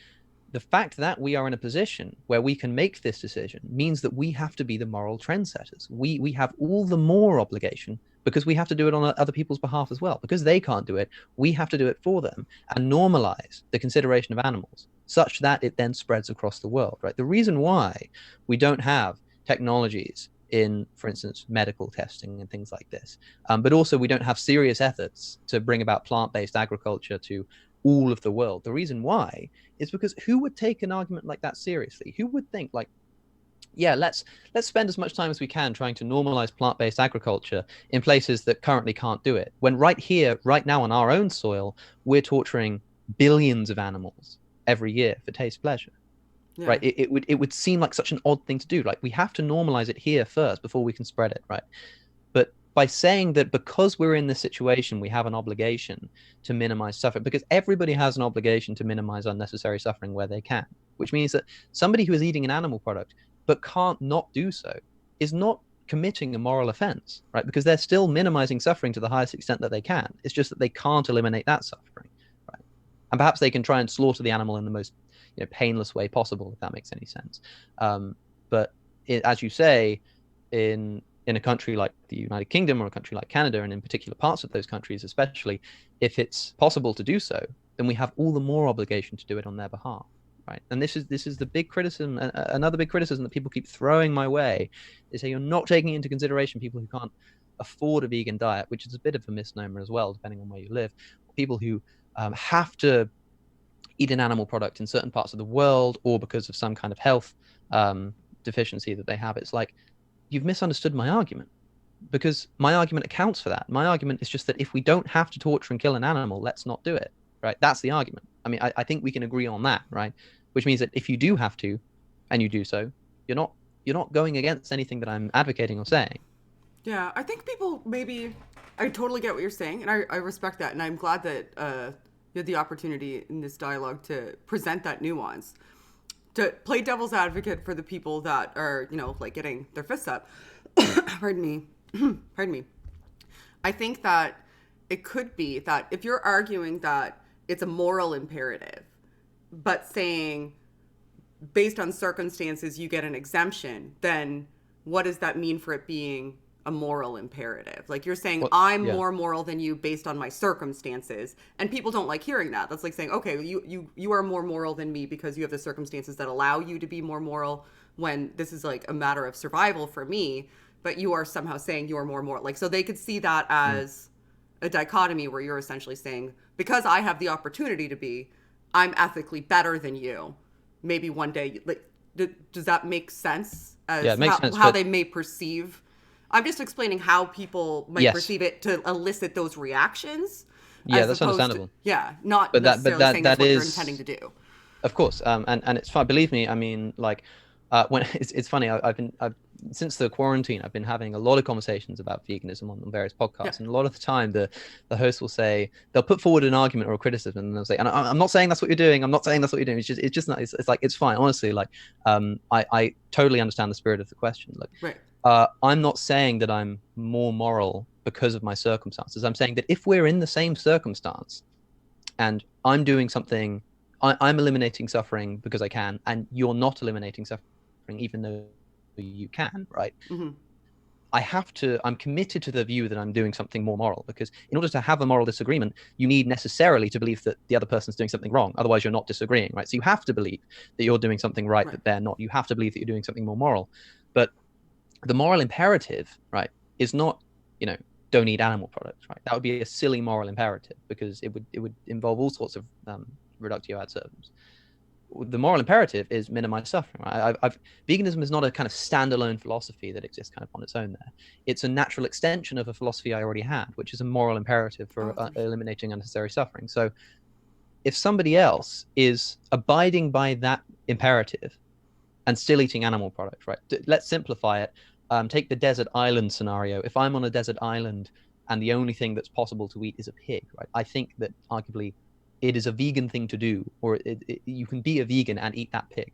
The fact that we are in a position where we can make this decision means that we have to be the moral trendsetters. We have all the more obligation because we have to do it on other people's behalf as well. Because they can't do it, we have to do it for them and normalize the consideration of animals such that it then spreads across the world, right? The reason why we don't have technologies in, for instance, medical testing and things like this, but also we don't have serious efforts to bring about plant-based agriculture to all of the world. The reason why is because who would take an argument like that seriously? Who would think, like, yeah, let's spend as much time as we can trying to normalize plant-based agriculture in places that currently can't do it, when right here, right now on our own soil, we're torturing billions of animals every year for taste pleasure. Right? It would seem like such an odd thing to do. Like, we have to normalize it here first before we can spread it, right? But by saying that because we're in this situation, we have an obligation to minimize suffering, because everybody has an obligation to minimize unnecessary suffering where they can, which means that somebody who is eating an animal product but can't not do so is not committing a moral offense, right? Because they're still minimizing suffering to the highest extent that they can. It's just that they can't eliminate that suffering, right? And perhaps they can try and slaughter the animal in the most painless way possible, if that makes any sense. But as you say, in a country like the United Kingdom or a country like Canada, and in particular parts of those countries especially, if it's possible to do so, then we have all the more obligation to do it on their behalf, right? And this is the big criticism, another big criticism that people keep throwing my way, is that you're not taking into consideration people who can't afford a vegan diet, which is a bit of a misnomer as well, depending on where you live. People who have to eat an animal product in certain parts of the world, or because of some kind of health deficiency that they have. It's like, you've misunderstood my argument, because my argument accounts for that. My argument is just that if we don't have to torture and kill an animal, let's not do it, right? That's the argument. I mean, I think we can agree on that, right? Which means that if you do have to, and you do so, you're not going against anything that I'm advocating or saying. Yeah, I think people maybe, I totally get what you're saying, and I respect that, and I'm glad that you had the opportunity in this dialogue to present that nuance, to play devil's advocate for the people that are, like getting their fists up. Pardon me. Pardon me. I think that it could be that if you're arguing that it's a moral imperative, but saying based on circumstances you get an exemption, then what does that mean for it being a moral imperative? Like you're saying, Well, I'm yeah. more moral than you based on my circumstances, and people don't like hearing that. That's like saying, okay, you are more moral than me because you have the circumstances that allow you to be more moral, when this is like a matter of survival for me, but you are somehow saying you are more moral. Like, so they could see that as a dichotomy where you're essentially saying, because I have the opportunity to be, I'm ethically better than you. Maybe one day, like, does that make sense as Yeah, it makes sense, how but they may perceive? I'm just explaining how people might yes, perceive it to elicit those reactions, yeah, as that's opposed to, understandable. yeah, not But that but necessarily that saying that's that what you're intending is, to do. of course, and it's fine. Believe me, I mean, like, when it's funny. I've since the quarantine, I've been having a lot of conversations about veganism on various Yeah. podcasts, and a lot of the time, the host will say they'll put forward an argument or a criticism, and they'll say, and I'm not saying that's what you're doing. I'm not saying that's what you're doing. It's just not. It's like it's fine. Honestly, like, I totally understand the spirit of the question. Like, Right. I'm not saying that I'm more moral because of my circumstances. I'm saying that if we're in the same circumstance and I'm doing something, I'm eliminating suffering because I can, and you're not eliminating suffering even though you can, right? Mm-hmm. I'm committed to the view that I'm doing something more moral, because in order to have a moral disagreement, you need necessarily to believe that the other person's doing something wrong. Otherwise, you're not disagreeing, right? So you have to believe that you're doing something right, Right. that they're not. You have to believe that you're doing something more moral. But the moral imperative, right, is not, don't eat animal products, right? That would be a silly moral imperative, because it would involve all sorts of reductio ad absurdum. The moral imperative is minimize suffering. Right? Veganism is not a kind of standalone philosophy that exists kind of on its own. There, it's a natural extension of a philosophy I already had, which is a moral imperative for eliminating unnecessary suffering. So, if somebody else is abiding by that imperative and still eating animal products, right? Let's simplify it. Take the desert island scenario. If I'm on a desert island and the only thing that's possible to eat is a pig, right? I think that arguably it is a vegan thing to do, or you can be a vegan and eat that pig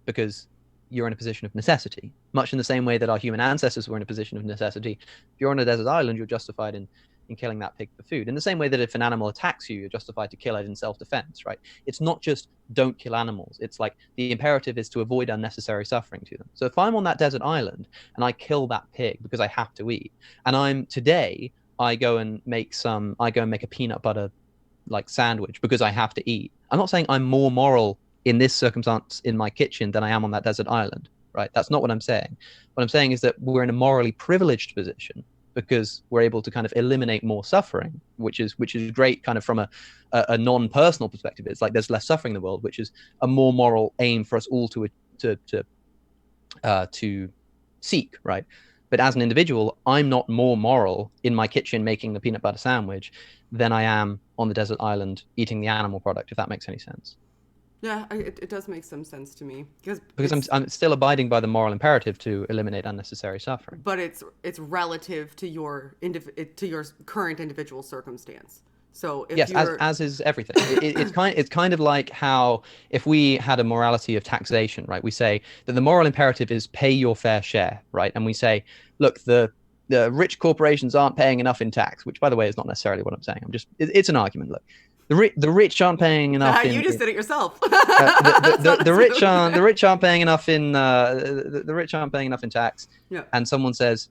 because you're in a position of necessity, much in the same way that our human ancestors were in a position of necessity. If you're on a desert island, you're justified in killing that pig for food. In the same way that if an animal attacks you, you're justified to kill it in self-defense, right? It's not just don't kill animals. It's like the imperative is to avoid unnecessary suffering to them. So if I'm on that desert island and I kill that pig because I have to eat, and I go and make a peanut butter like sandwich because I have to eat. I'm not saying I'm more moral in this circumstance in my kitchen than I am on that desert island, right? That's not what I'm saying. What I'm saying is that we're in a morally privileged position because we're able to kind of eliminate more suffering, which is great kind of from a non-personal perspective. It's like there's less suffering in the world, which is a more moral aim for us all to seek, right? But as an individual, I'm not more moral in my kitchen making the peanut butter sandwich than I am on the desert island eating the animal product, if that makes any sense. Yeah, it does make some sense to me, Because I'm still abiding by the moral imperative to eliminate unnecessary suffering. but it's relative to your current individual circumstance. So if Yes, you're as is everything. It's kind of like how if we had a morality of taxation, right? We say that the moral imperative is pay your fair share, right? And we say, look, the rich corporations aren't paying enough in tax, which by the way is not necessarily what I'm saying. It's an argument. Look, the rich aren't paying enough you just did it yourself. the rich aren't paying enough in the rich aren't paying enough in tax. Yeah. And someone says,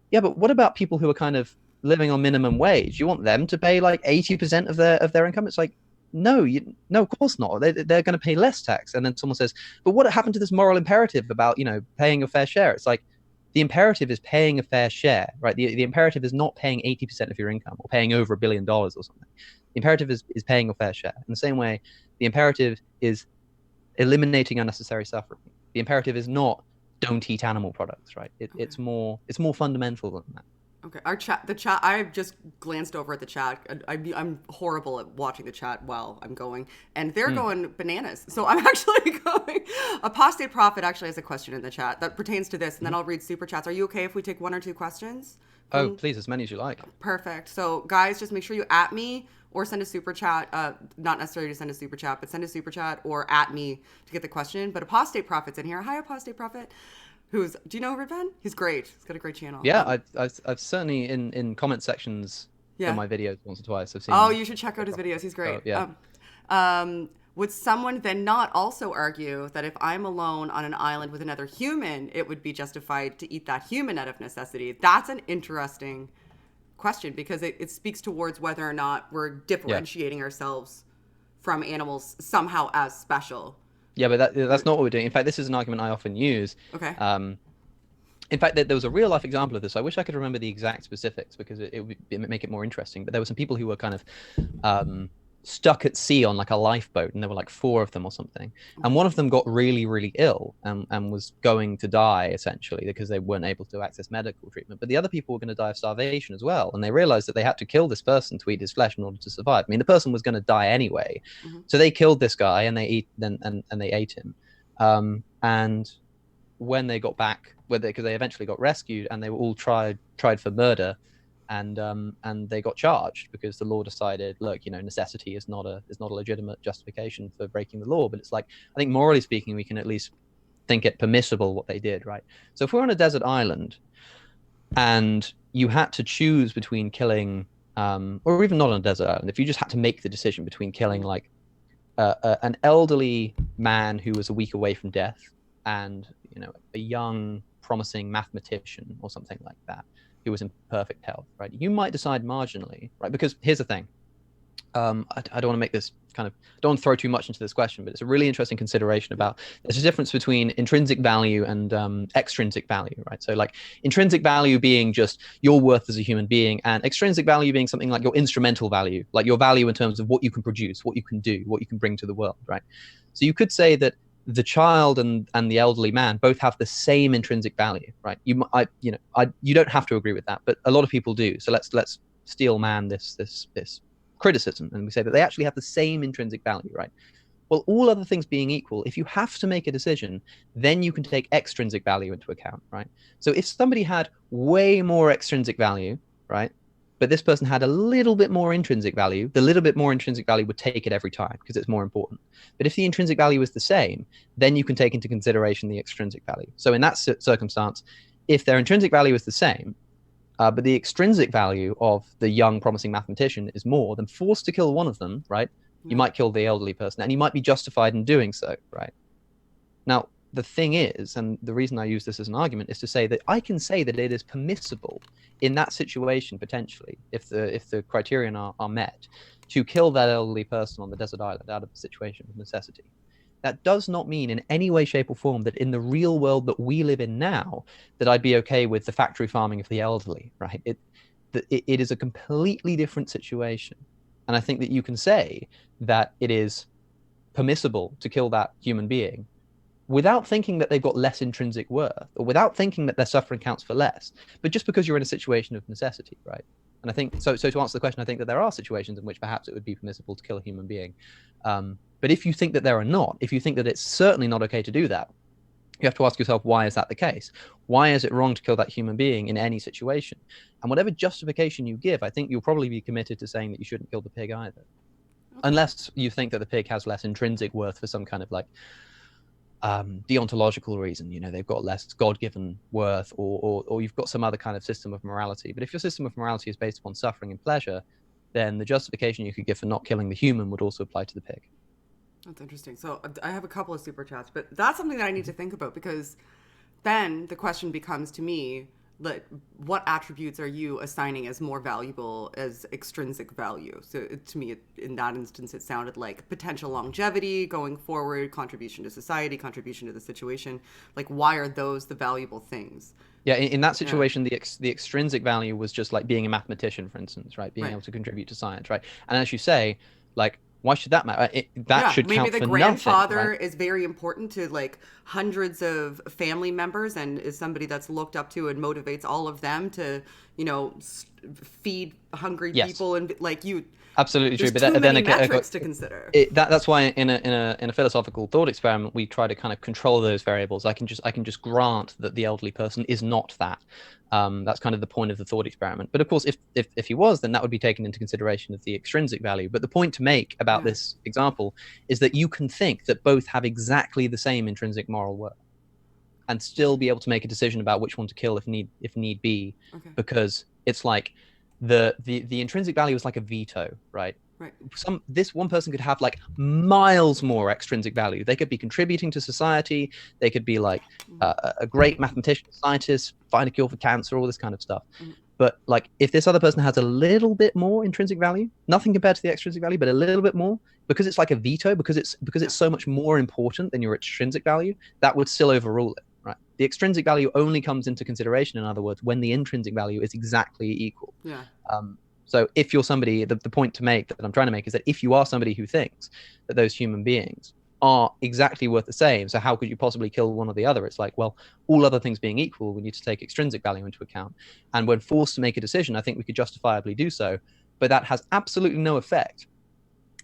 yeah, but what about people who are kind of living on minimum wage? You want them to pay like 80% of their income? It's like, no, of course not. They're going to pay less tax. And then someone says, but what happened to this moral imperative about, paying a fair share? It's like, the imperative is paying a fair share, right? The imperative is not paying 80% of your income or paying over $1 billion or something. The imperative is paying a fair share. In the same way, the imperative is eliminating unnecessary suffering. The imperative is not don't eat animal products, right? It's more fundamental than that. Okay, the chat. I've just glanced over at the chat. I'm horrible at watching the chat while I'm going, and they're going bananas. So I'm actually going. Apostate Prophet actually has a question in the chat that pertains to this, and then I'll read super chats. Are you okay if we take one or two questions Oh, please, as many as you like. Perfect. So guys, just make sure you at me or send a super chat. Not necessarily to send a super chat, but send a super chat or at me to get the question. But Apostate Prophet's in here. Hi, Apostate Prophet. Do you know Ridvan? He's great. He's got a great channel. Yeah, I've certainly in comment sections in my videos once or twice. I've seen. Oh, you should check out his videos. He's great. Yeah. Would someone then not also argue that if I'm alone on an island with another human, it would be justified to eat that human out of necessity? That's an interesting question, because it speaks towards whether or not we're differentiating ourselves from animals somehow as special. Yeah, but that's not what we're doing. In fact, this is an argument I often use. Okay. In fact, there was a real life example of this. I wish I could remember the exact specifics because it would make it more interesting. But there were some people who were kind of stuck at sea on like a lifeboat, and there were like 4 of them or something. And one of them got really, really ill and was going to die essentially because they weren't able to access medical treatment. But the other people were going to die of starvation as well. And they realized that they had to kill this person to eat his flesh in order to survive. I mean, the person was going to die anyway. So they killed this guy and they ate him. And when they got back, because they eventually got rescued and they were all tried for murder, and they got charged because the law decided, look, necessity is not a legitimate justification for breaking the law. But it's like, I think morally speaking, we can at least think it permissible what they did, right? So if we're on a desert island and you had to choose between killing, or even not on a desert island, if you just had to make the decision between killing like an elderly man who was a week away from death and a young promising mathematician or something like that who was in perfect health, right? You might decide marginally, right? Because here's the thing. I don't want to make this don't want to throw too much into this question, but it's a really interesting consideration about there's a difference between intrinsic value and extrinsic value, right? So like intrinsic value being just your worth as a human being, and extrinsic value being something like your instrumental value, like your value in terms of what you can produce, what you can do, what you can bring to the world, right? So you could say that the child and the elderly man both have the same intrinsic value, right? You don't have to agree with that, but a lot of people do. So let's steel man this criticism, and we say that they actually have the same intrinsic value, right? Well, all other things being equal, if you have to make a decision, then you can take extrinsic value into account, right? So if somebody had way more extrinsic value, right, but this person had a little bit more intrinsic value, the little bit more intrinsic value would take it every time because it's more important. But if the intrinsic value is the same, then you can take into consideration the extrinsic value. So in that circumstance, if their intrinsic value is the same, but the extrinsic value of the young promising mathematician is more, then forced to kill one of them, right? You might kill the elderly person, and you might be justified in doing so, right? Now, the thing is, and the reason I use this as an argument is to say that I can say that it is permissible in that situation, potentially, if the criterion are met, to kill that elderly person on the desert island out of a situation of necessity. That does not mean in any way, shape, or form that in the real world that we live in now, that I'd be okay with the factory farming of the elderly, right? It is a completely different situation. And I think that you can say that it is permissible to kill that human being without thinking that they've got less intrinsic worth, or without thinking that their suffering counts for less, but just because you're in a situation of necessity, right? And I think, so to answer the question, I think that there are situations in which perhaps it would be permissible to kill a human being. But if you think that there are not, if you think that it's certainly not okay to do that, you have to ask yourself, why is that the case? Why is it wrong to kill that human being in any situation? And whatever justification you give, I think you'll probably be committed to saying that you shouldn't kill the pig either. Okay. Unless you think that the pig has less intrinsic worth for some kind of like deontological reason, they've got less God-given worth, or you've got some other kind of system of morality. But if your system of morality is based upon suffering and pleasure, then the justification you could give for not killing the human would also apply to the pig. That's interesting. So I have a couple of super chats, but that's something that I need to think about, because then the question becomes to me, what attributes are you assigning as more valuable as extrinsic value? So to me, in that instance, it sounded like potential longevity going forward, contribution to society, contribution to the situation. Like, why are those the valuable things? Yeah, in that situation, the extrinsic value was just like being a mathematician, for instance, right? Being able to contribute to science, right? And as you say, like, why should that matter? That should count for nothing. Maybe the grandfather is very important to like hundreds of family members, and is somebody that's looked up to and motivates all of them to, feed hungry people, and like Absolutely true. There's But too then many again, metrics to consider. that's why in a philosophical thought experiment we try to kind of control those variables. I can just grant that the elderly person is not that. That's kind of the point of the thought experiment. But of course, if he was, then that would be taken into consideration of the extrinsic value. But the point to make about this example is that you can think that both have exactly the same intrinsic moral worth, and still be able to make a decision about which one to kill if need be, because it's like the intrinsic value is like a veto, right? Right. This one person could have like miles more extrinsic value. They could be contributing to society. They could be like a great mathematician, scientist, find a cure for cancer, all this kind of stuff. But like, if this other person has a little bit more intrinsic value, nothing compared to the extrinsic value, but a little bit more, because it's like a veto, because it's so much more important than your extrinsic value, that would still overrule it, right? The extrinsic value only comes into consideration, in other words, when the intrinsic value is exactly equal. Yeah. So if you're somebody, the point to make that I'm trying to make is that if you are somebody who thinks that those human beings are exactly worth the same, so how could you possibly kill one or the other? It's like, well, all other things being equal, we need to take extrinsic value into account. And when forced to make a decision, I think we could justifiably do so. But that has absolutely no effect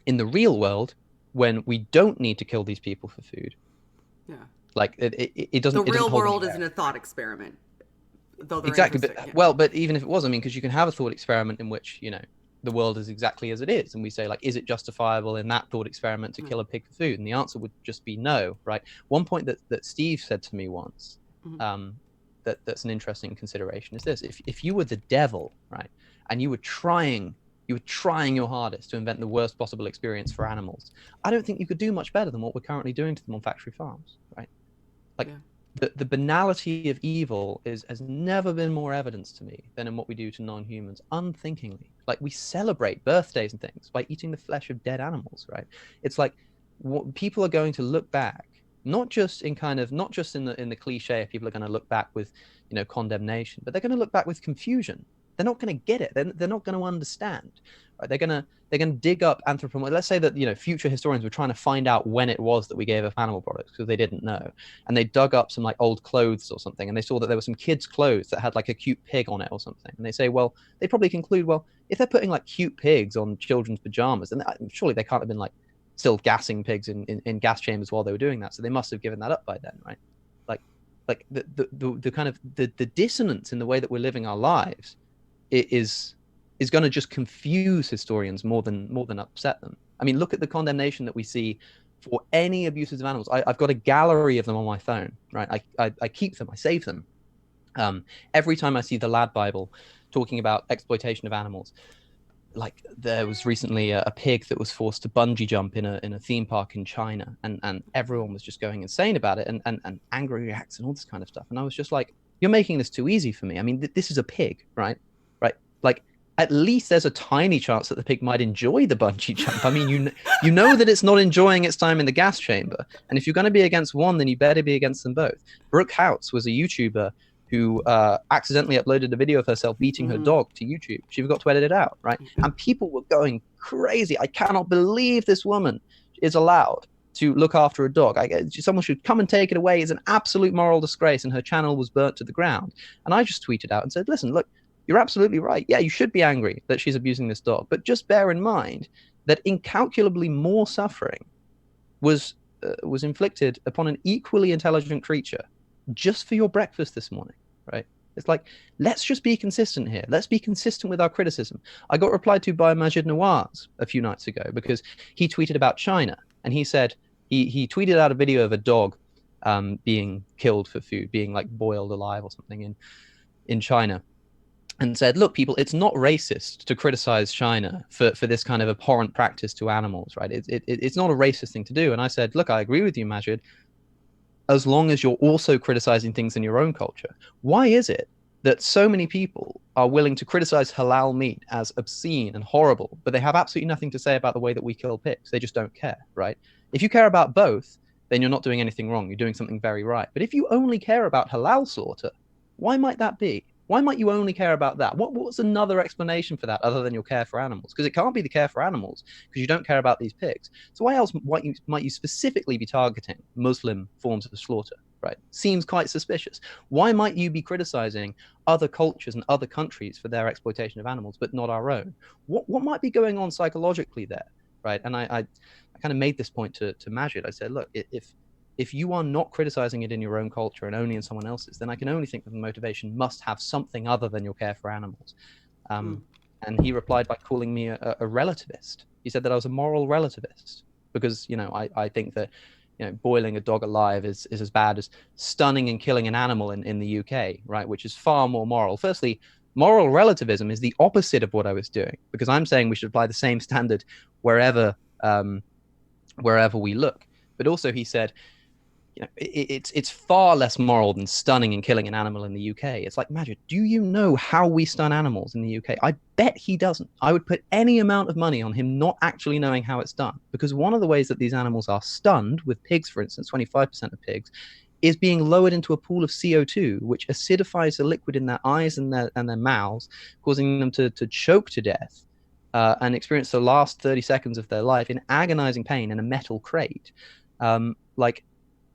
in the real world when we don't need to kill these people for food. Yeah. Like it doesn't. The real world isn't isn't a thought experiment. Though exactly, but even if it was, I mean, because you can have a thought experiment in which the world is exactly as it is, and we say, like, is it justifiable in that thought experiment to kill a pig for food? And the answer would just be no, right? One point that Steve said to me once, that's an interesting consideration is this: if you were the devil, right, and you were trying your hardest to invent the worst possible experience for animals, I don't think you could do much better than what we're currently doing to them on factory farms, right? Like. Yeah. The banality of evil has never been more evidence to me than in what we do to non-humans unthinkingly. Like, we celebrate birthdays and things by eating the flesh of dead animals, right? It's like what people are going to look back, not just in the cliche of people are going to look back with condemnation, but they're going to look back with confusion. They're not going to get it. They're not going to understand. Right? They're going to dig up anthropology. Let's say that future historians were trying to find out when it was that we gave up animal products because they didn't know, and they dug up some like old clothes or something, and they saw that there were some kids' clothes that had like a cute pig on it or something, and they say, well, they probably conclude, well, if they're putting like cute pigs on children's pajamas, then surely they can't have been like still gassing pigs in gas chambers while they were doing that, so they must have given that up by then, right? Like the kind of the dissonance in the way that we're living our lives is going to just confuse historians more than upset them. I mean, look at the condemnation that we see for any abuses of animals. I've got a gallery of them on my phone, right? I keep them, I save them. Every time I see the Lad Bible talking about exploitation of animals, like there was recently a pig that was forced to bungee jump in a theme park in China, and everyone was just going insane about it, and angry reacts and all this kind of stuff. And I was just like, you're making this too easy for me. I mean, this is a pig, right? Like, at least there's a tiny chance that the pig might enjoy the bungee jump. I mean, you know that it's not enjoying its time in the gas chamber. And if you're going to be against one, then you better be against them both. Brooke Houts was a YouTuber who accidentally uploaded a video of herself beating her dog to YouTube. She forgot to edit it out, right? And people were going crazy. I cannot believe this woman is allowed to look after a dog. Someone should come and take it away. It's an absolute moral disgrace. And her channel was burnt to the ground. And I just tweeted out and said, listen, look, you're absolutely right. Yeah, you should be angry that she's abusing this dog. But just bear in mind that incalculably more suffering was inflicted upon an equally intelligent creature just for your breakfast this morning, right? It's like, let's just be consistent here. Let's be consistent with our criticism. I got replied to by Majid Nawaz a few nights ago because he tweeted about China. And he said, he tweeted out a video of a dog being killed for food, being like boiled alive or something in China. And said, look, people, it's not racist to criticize China for this kind of abhorrent practice to animals, right? It's not a racist thing to do. And I said, look, I agree with you, Majid, as long as you're also criticizing things in your own culture. Why is it that so many people are willing to criticize halal meat as obscene and horrible, but they have absolutely nothing to say about the way that we kill pigs? They just don't care, right? If you care about both, then you're not doing anything wrong. You're doing something very right. But if you only care about halal slaughter, why might that be? Why might you only care about that? What's another explanation for that other than your care for animals? Because it can't be the care for animals because you don't care about these pigs. So why else might you specifically be targeting Muslim forms of slaughter, right? Seems quite suspicious. Why might you be criticizing other cultures and other countries for their exploitation of animals, but not our own? What might be going on psychologically there, right? And I kind of made this point to Majid. I said, look, if you are not criticizing it in your own culture and only in someone else's, then I can only think that the motivation must have something other than your care for animals. And he replied by calling me a relativist. He said that I was a moral relativist because, I think that, boiling a dog alive is as bad as stunning and killing an animal in the UK, right? Which is far more moral. Firstly, moral relativism is the opposite of what I was doing, because I'm saying we should apply the same standard wherever we look. But also he said, it's far less moral than stunning and killing an animal in the UK. It's like, Majid, do you know how we stun animals in the UK? I bet he doesn't. I would put any amount of money on him not actually knowing how it's done. Because one of the ways that these animals are stunned, with pigs, for instance, 25% of pigs, is being lowered into a pool of CO2, which acidifies the liquid in their eyes and their mouths, causing them to choke to death and experience the last 30 seconds of their life in agonizing pain in a metal crate.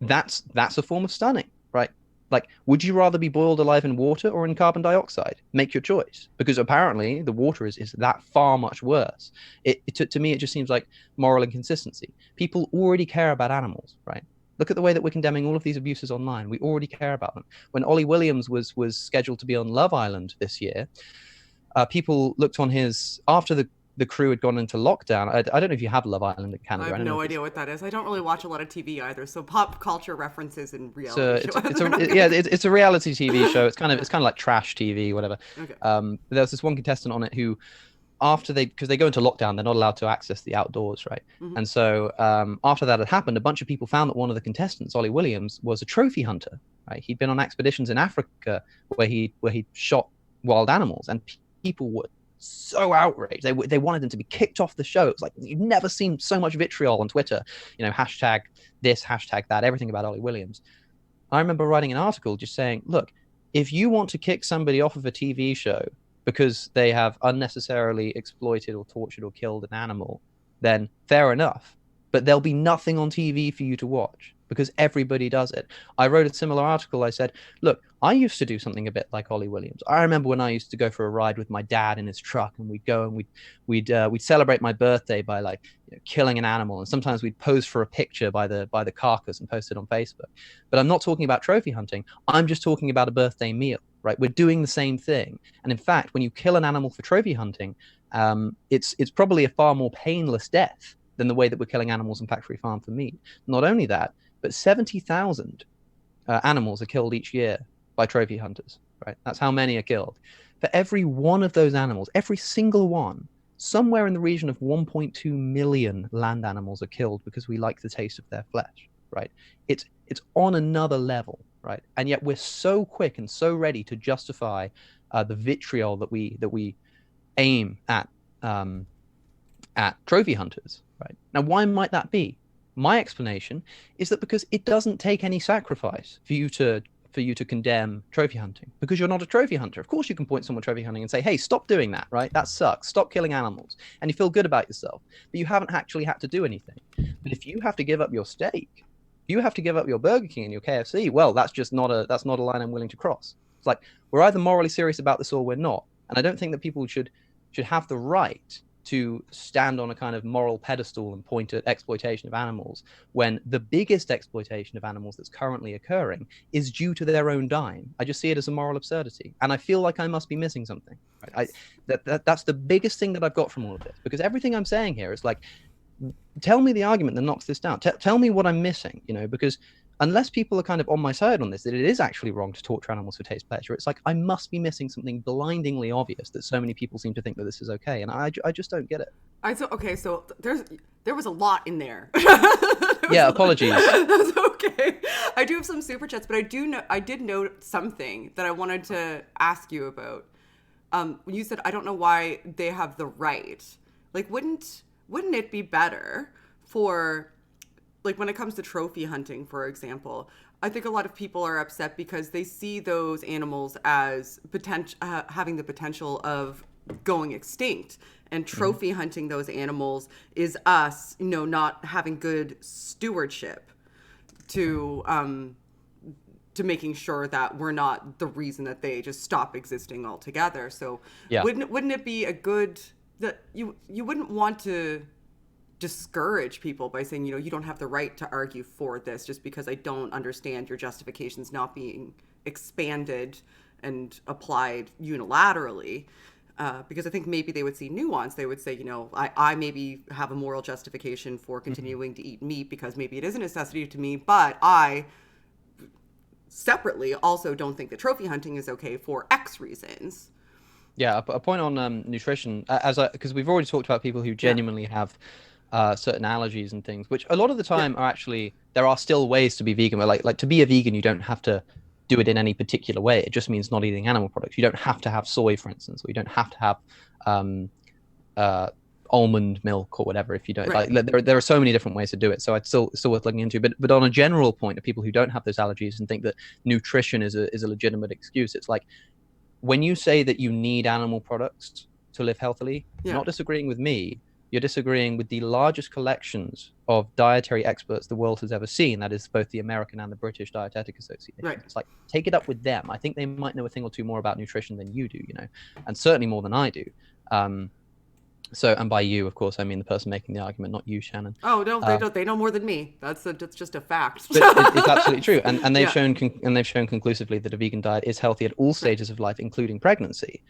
That's a form of stunning, right? Like, would you rather be boiled alive in water or in carbon dioxide? Make your choice, because apparently the water is that far much worse. To me, it just seems like moral inconsistency. People already care about animals, right? Look at the way that we're condemning all of these abuses online. We already care about them. When Ollie Williams was scheduled to be on Love Island this year, people looked on his, after the crew had gone into lockdown. I don't know if you have Love Island in Canada. I have no idea what that is. I don't really watch a lot of TV either, so pop culture references in reality shows. It's a reality TV show. It's kind of like trash TV, whatever. Okay. There was this one contestant on it who, because they go into lockdown, they're not allowed to access the outdoors, right? Mm-hmm. And so after that had happened, a bunch of people found that one of the contestants, Ollie Williams, was a trophy hunter. Right? He'd been on expeditions in Africa where he shot wild animals, and people were so outraged. They wanted him to be kicked off the show. It was like, you've never seen so much vitriol on Twitter. Hashtag this, hashtag that, everything about Ollie Williams. I remember writing an article just saying, look, if you want to kick somebody off of a TV show because they have unnecessarily exploited or tortured or killed an animal, then fair enough. But there'll be nothing on TV for you to watch, because everybody does it. I wrote a similar article. I said, look, I used to do something a bit like Ollie Williams. I remember when I used to go for a ride with my dad in his truck, and we'd go and we'd celebrate my birthday by killing an animal, and sometimes we'd pose for a picture by the carcass and post it on Facebook. But I'm not talking about trophy hunting. I'm just talking about a birthday meal, right? We're doing the same thing. And in fact, when you kill an animal for trophy hunting, it's probably a far more painless death than the way that we're killing animals in factory farm for meat. Not only that, but 70,000 animals are killed each year by trophy hunters, right? That's how many are killed. For every one of those animals, every single one, somewhere in the region of 1.2 million land animals are killed because we like the taste of their flesh, right? It's on another level, right? And yet we're so quick and so ready to justify the vitriol that we aim at trophy hunters, right? Now, why might that be? My explanation is that because it doesn't take any sacrifice for you to condemn trophy hunting, because you're not a trophy hunter. Of course, you can point someone trophy hunting and say, hey, stop doing that, right? That sucks. Stop killing animals. And you feel good about yourself, but you haven't actually had to do anything. But if you have to give up your steak, you have to give up your Burger King and your KFC, well, that's not a line I'm willing to cross. It's like, we're either morally serious about this or we're not. And I don't think that people should have the right to stand on a kind of moral pedestal and point at exploitation of animals, when the biggest exploitation of animals that's currently occurring is due to their own dying. I just see it as a moral absurdity, and I feel like I must be missing something. Right? That's the biggest thing that I've got from all of this, because everything I'm saying here is like, tell me the argument that knocks this down. Tell me what I'm missing, because unless people are kind of on my side on this, that it is actually wrong to torture animals for taste pleasure, it's like I must be missing something blindingly obvious that so many people seem to think that this is okay, and I just don't get it. So there was a lot in there. Yeah, apologies. That's okay. I do have some super chats, but I did note something that I wanted to ask you about. When you said, I don't know why they have the right. Like, wouldn't it be better for, like, when it comes to trophy hunting, for example, I think a lot of people are upset because they see those animals as having the potential of going extinct, and trophy hunting those animals is us, not having good stewardship to to making sure that we're not the reason that they just stop existing altogether. So Yeah. wouldn't it be a good, that you wouldn't want to discourage people by saying, you don't have the right to argue for this just because I don't understand your justifications not being expanded and applied unilaterally. Because I think maybe they would see nuance. They would say, I maybe have a moral justification for continuing to eat meat because maybe it is a necessity to me, but I separately also don't think that trophy hunting is okay for X reasons. Yeah, a point on nutrition, because we've already talked about people who genuinely have certain allergies and things, which a lot of the time are actually, there are still ways to be vegan. Where like to be a vegan, you don't have to do it in any particular way. It just means not eating animal products. You don't have to have soy, for instance, or you don't have to have almond milk or whatever. If you don't like, there are so many different ways to do it. So it's still worth looking into. But on a general point of people who don't have those allergies and think that nutrition is a legitimate excuse, it's like, when you say that you need animal products to live healthily, you're not disagreeing with me. You're disagreeing with the largest collections of dietary experts the world has ever seen. That is both the American and the British Dietetic Association. Right. It's like, take it up with them. I think they might know a thing or two more about nutrition than you do, and certainly more than I do. And by you, of course, I mean the person making the argument, not you, Shannon. Oh no, they don't. They know more than me. That's just a fact. It's absolutely true, and they've shown conclusively that a vegan diet is healthy at all stages of life, including pregnancy.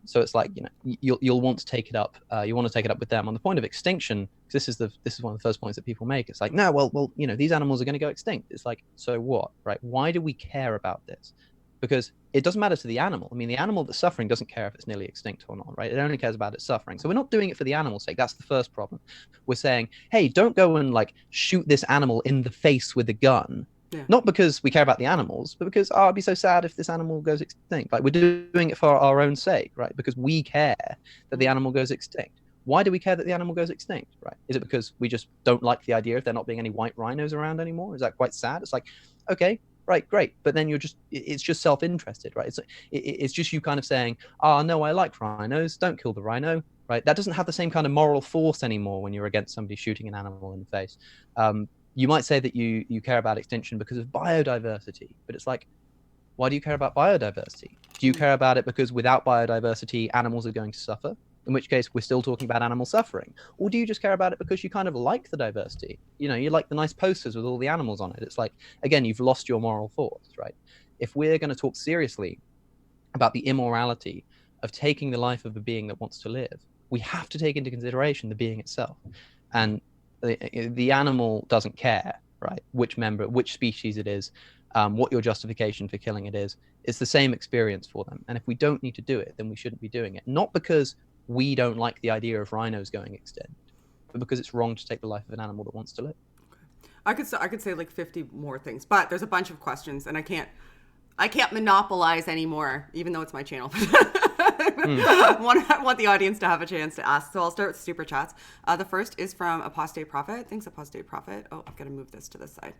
So it's like, you'll want to take it up. You want to take it up with them on the point of extinction. This is one of the first points that people make. It's like, no, well, these animals are going to go extinct. It's like, so what, right? Why do we care about this? Because it doesn't matter to the animal. I mean, the animal that's suffering doesn't care if it's nearly extinct or not, right? It only cares about its suffering. So we're not doing it for the animal's sake. That's the first problem. We're saying, hey, don't go and like shoot this animal in the face with a gun. Yeah. Not because we care about the animals, but because, I'd be so sad if this animal goes extinct. Like, we're doing it for our own sake, right? Because we care that the animal goes extinct. Why do we care that the animal goes extinct, right? Is it because we just don't like the idea of there not being any white rhinos around anymore? Is that quite sad? It's like, okay, right, great. But then it's just self-interested, right? It's just you kind of saying, no, I like rhinos, don't kill the rhino, right? That doesn't have the same kind of moral force anymore when you're against somebody shooting an animal in the face. You might say that you care about extinction because of biodiversity, but it's like, why do you care about biodiversity? Do you care about it because without biodiversity, animals are going to suffer? In which case, we're still talking about animal suffering. Or do you just care about it because you kind of like the diversity? You like the nice posters with all the animals on it. It's like, again, you've lost your moral force, right? If we're going to talk seriously about the immorality of taking the life of a being that wants to live, we have to take into consideration the being itself. And the animal doesn't care, right? Which species it is, what your justification for killing it is. It's the same experience for them. And if we don't need to do it, then we shouldn't be doing it. Not because we don't like the idea of rhinos going extinct, but because it's wrong to take the life of an animal that wants to live. I could say like 50 more things, but there's a bunch of questions and I can't monopolize anymore, even though it's my channel. I want the audience to have a chance to ask. So I'll start with super chats. The first is from Apostate Prophet. Thanks, Apostate Prophet. Oh, I've got to move this to this side.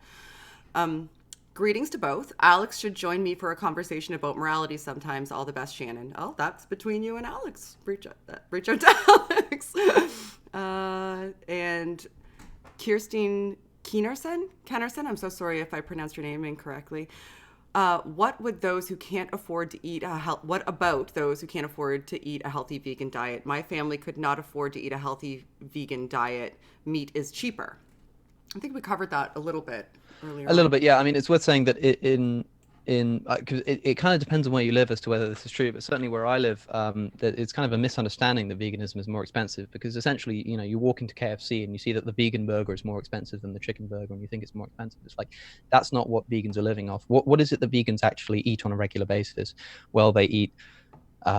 Greetings to both. Alex should join me for a conversation about morality sometimes. All the best, Shannon. Oh, that's between you and Alex. Reach out to Alex. And Kirsten Kennerson, I'm so sorry if I pronounced your name incorrectly. What about those who can't afford to eat a healthy vegan diet? My family could not afford to eat a healthy vegan diet. Meat is cheaper. I think we covered that a little bit earlier. A little bit, yeah. I mean, it's worth saying that because it kind of depends on where you live as to whether this is true, but certainly where I live, that it's kind of a misunderstanding that veganism is more expensive, because essentially, you walk into KFC and you see that the vegan burger is more expensive than the chicken burger and you think it's more expensive. It's like, that's not what vegans are living off. What is it that vegans actually eat on a regular basis? Well, they eat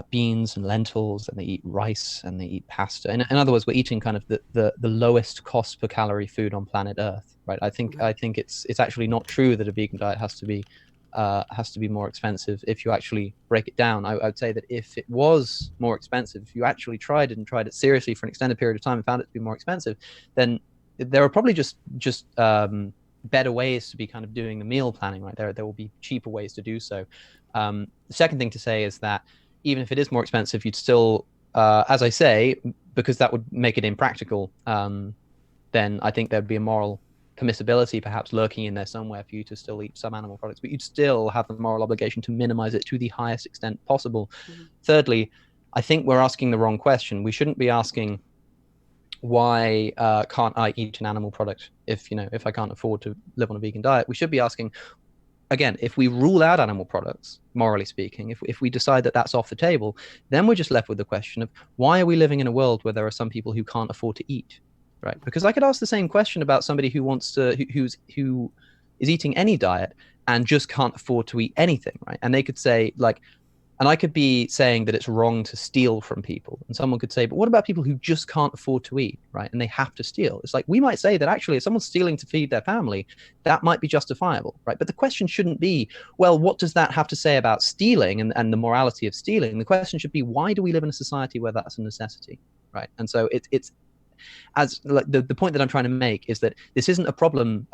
beans and lentils, and they eat rice, and they eat pasta. In other words, we're eating kind of the lowest cost per calorie food on planet Earth, right? I think it's actually not true that a vegan diet has to be more expensive. If you actually break it down, I would say that if it was more expensive, if you actually tried it seriously for an extended period of time and found it to be more expensive, then there are probably just better ways to be kind of doing the meal planning, right? There will be cheaper ways to do so. The second thing to say is that even if it is more expensive, you'd still, as I say, because that would make it impractical, then I think there'd be a moral permissibility perhaps lurking in there somewhere for you to still eat some animal products, but you'd still have the moral obligation to minimize it to the highest extent possible. Thirdly, I think we're asking the wrong question. We shouldn't be asking, why can't I eat an animal product if I can't afford to live on a vegan diet? We should be asking, again, if we rule out animal products, morally speaking, if we decide that that's off the table, then we're just left with the question of, why are we living in a world where there are some people who can't afford to eat, right? Because I could ask the same question about somebody who who is eating any diet and just can't afford to eat anything, right? And they could say, like, and I could be saying that it's wrong to steal from people. And someone could say, but what about people who just can't afford to eat, right? And they have to steal. It's like, we might say that actually, if someone's stealing to feed their family, that might be justifiable, right? But the question shouldn't be, well, what does that have to say about stealing and the morality of stealing? The question should be, why do we live in a society where that's a necessity, right? And so it's as like the point that I'm trying to make is that this isn't a problem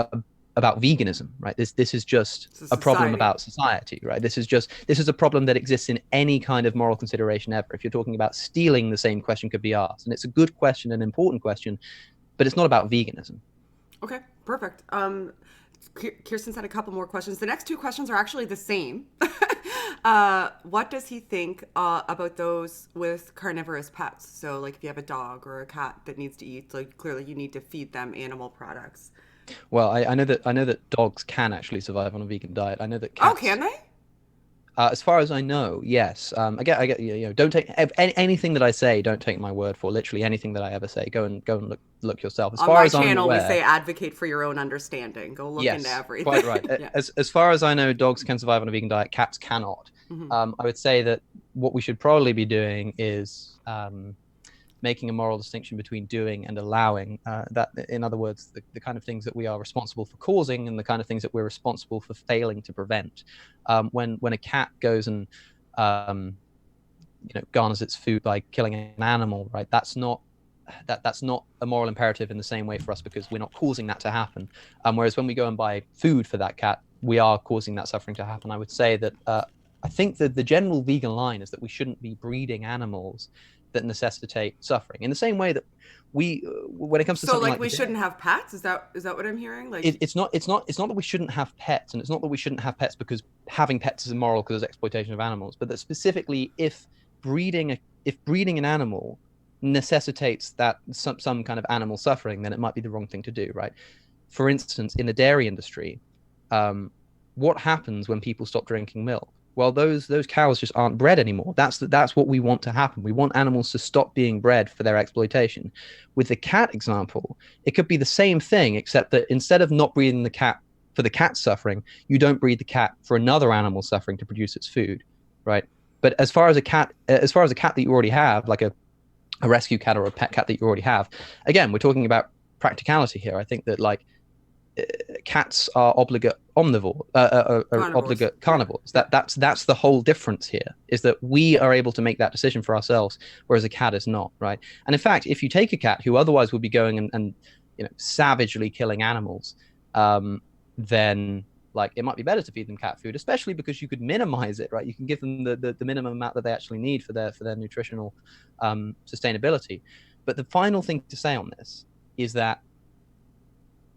about veganism, right? This is just a problem about society, right? This is a problem that exists in any kind of moral consideration ever. If you're talking about stealing, the same question could be asked, and it's a good question, an important question, but it's not about veganism. Okay, perfect. Kirsten had a couple more questions. The next two questions are actually the same. What does he think about those with carnivorous pets? So, like, if you have a dog or a cat that needs to eat, like, clearly you need to feed them animal products. Well, I know that dogs can actually survive on a vegan diet. I know that cats. Oh, can they? As far as I know, yes. I get. Don't take anything that I say. Don't take my word for literally anything that I ever say. Go and look yourself. On my channel, we say advocate for your own understanding. Go look into everything. Quite right. Yeah. As far as I know, dogs can survive on a vegan diet. Cats cannot. I would say that what we should probably be doing is making a moral distinction between doing and allowing. That, in other words, the kind of things that we are responsible for causing and the kind of things that we're responsible for failing to prevent. When a cat goes and garners its food by killing an animal, right? That's not a moral imperative in the same way for us, because we're not causing that to happen. Whereas when we go and buy food for that cat, we are causing that suffering to happen. I would say that I think that the general vegan line is that we shouldn't be breeding animals that necessitate suffering. In the same way that when it comes to something like we shouldn't have pets. Is that what I'm hearing? Like, it's not that we shouldn't have pets, and it's not that we shouldn't have pets because having pets is immoral because of exploitation of animals, but that specifically if breeding an animal necessitates that some kind of animal suffering, then it might be the wrong thing to do, right? For instance, in the dairy industry, what happens when people stop drinking milk? Well, those cows just aren't bred anymore. That's what we want to happen. We want animals to stop being bred for their exploitation. With the cat example, it could be the same thing, except that instead of not breeding the cat for the cat's suffering, you don't breed the cat for another animal suffering to produce its food, right? But as far as a cat that you already have, like a rescue cat or a pet cat that you already have, again, we're talking about practicality here. I think that, like, cats are obligate omnivore, obligate carnivores. That's the whole difference here, is that we are able to make that decision for ourselves, whereas a cat is not, right? And in fact, if you take a cat who otherwise would be going and savagely killing animals, then, like, it might be better to feed them cat food, especially because you could minimize it, right? You can give them the minimum amount that they actually need for their nutritional sustainability. But the final thing to say on this is that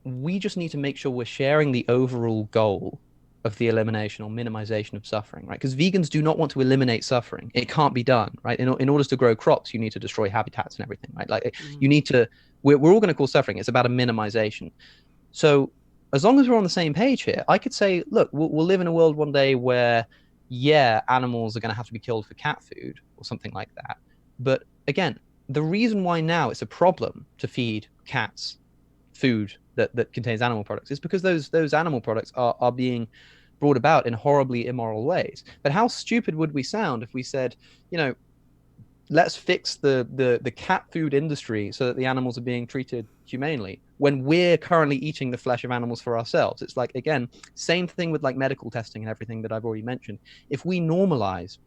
we just need to make sure we're sharing the overall goal of the elimination or minimization of suffering, right? Because vegans do not want to eliminate suffering. It can't be done, right? In order to grow crops, you need to destroy habitats and everything, right? Like, you need to, we're all going to cause suffering. It's about a minimization. So as long as we're on the same page here, I could say, look, we'll live in a world one day where, yeah, animals are going to have to be killed for cat food or something like that. But again, the reason why now it's a problem to feed cats food that contains animal products is because those animal products are being brought about in horribly immoral ways. But how stupid would we sound if we said, let's fix the cat food industry so that the animals are being treated humanely, when we're currently eating the flesh of animals for ourselves? It's like, again, same thing with, like, medical testing and everything that I've already mentioned. If we normalize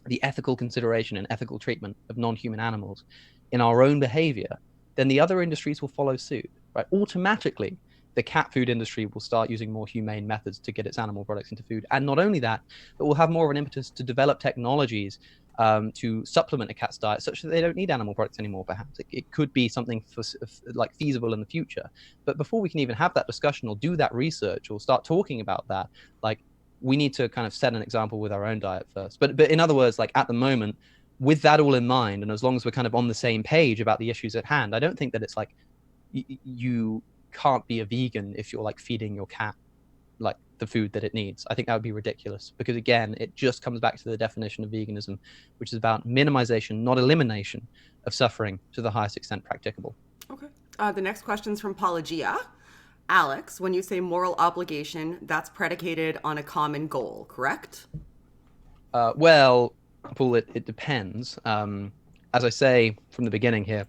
the ethical consideration and ethical treatment of non-human animals in our own behavior, then the other industries will follow suit, right? Automatically, the cat food industry will start using more humane methods to get its animal products into food. And not only that, but we'll have more of an impetus to develop technologies to supplement a cat's diet such that they don't need animal products anymore. Perhaps it could be something like feasible in the future. But before we can even have that discussion or do that research or start talking about that, like, we need to kind of set an example with our own diet first. But in other words, like, at the moment, with that all in mind, and as long as we're kind of on the same page about the issues at hand, I don't think that it's like you can't be a vegan if you're like feeding your cat like the food that it needs. I think that would be ridiculous, because again, it just comes back to the definition of veganism, which is about minimization, not elimination, of suffering to the highest extent practicable. Okay. The next question is from Paulogia. Alex, when you say moral obligation, that's predicated on a common goal, correct? Well, Paul, it depends. As I say from the beginning here,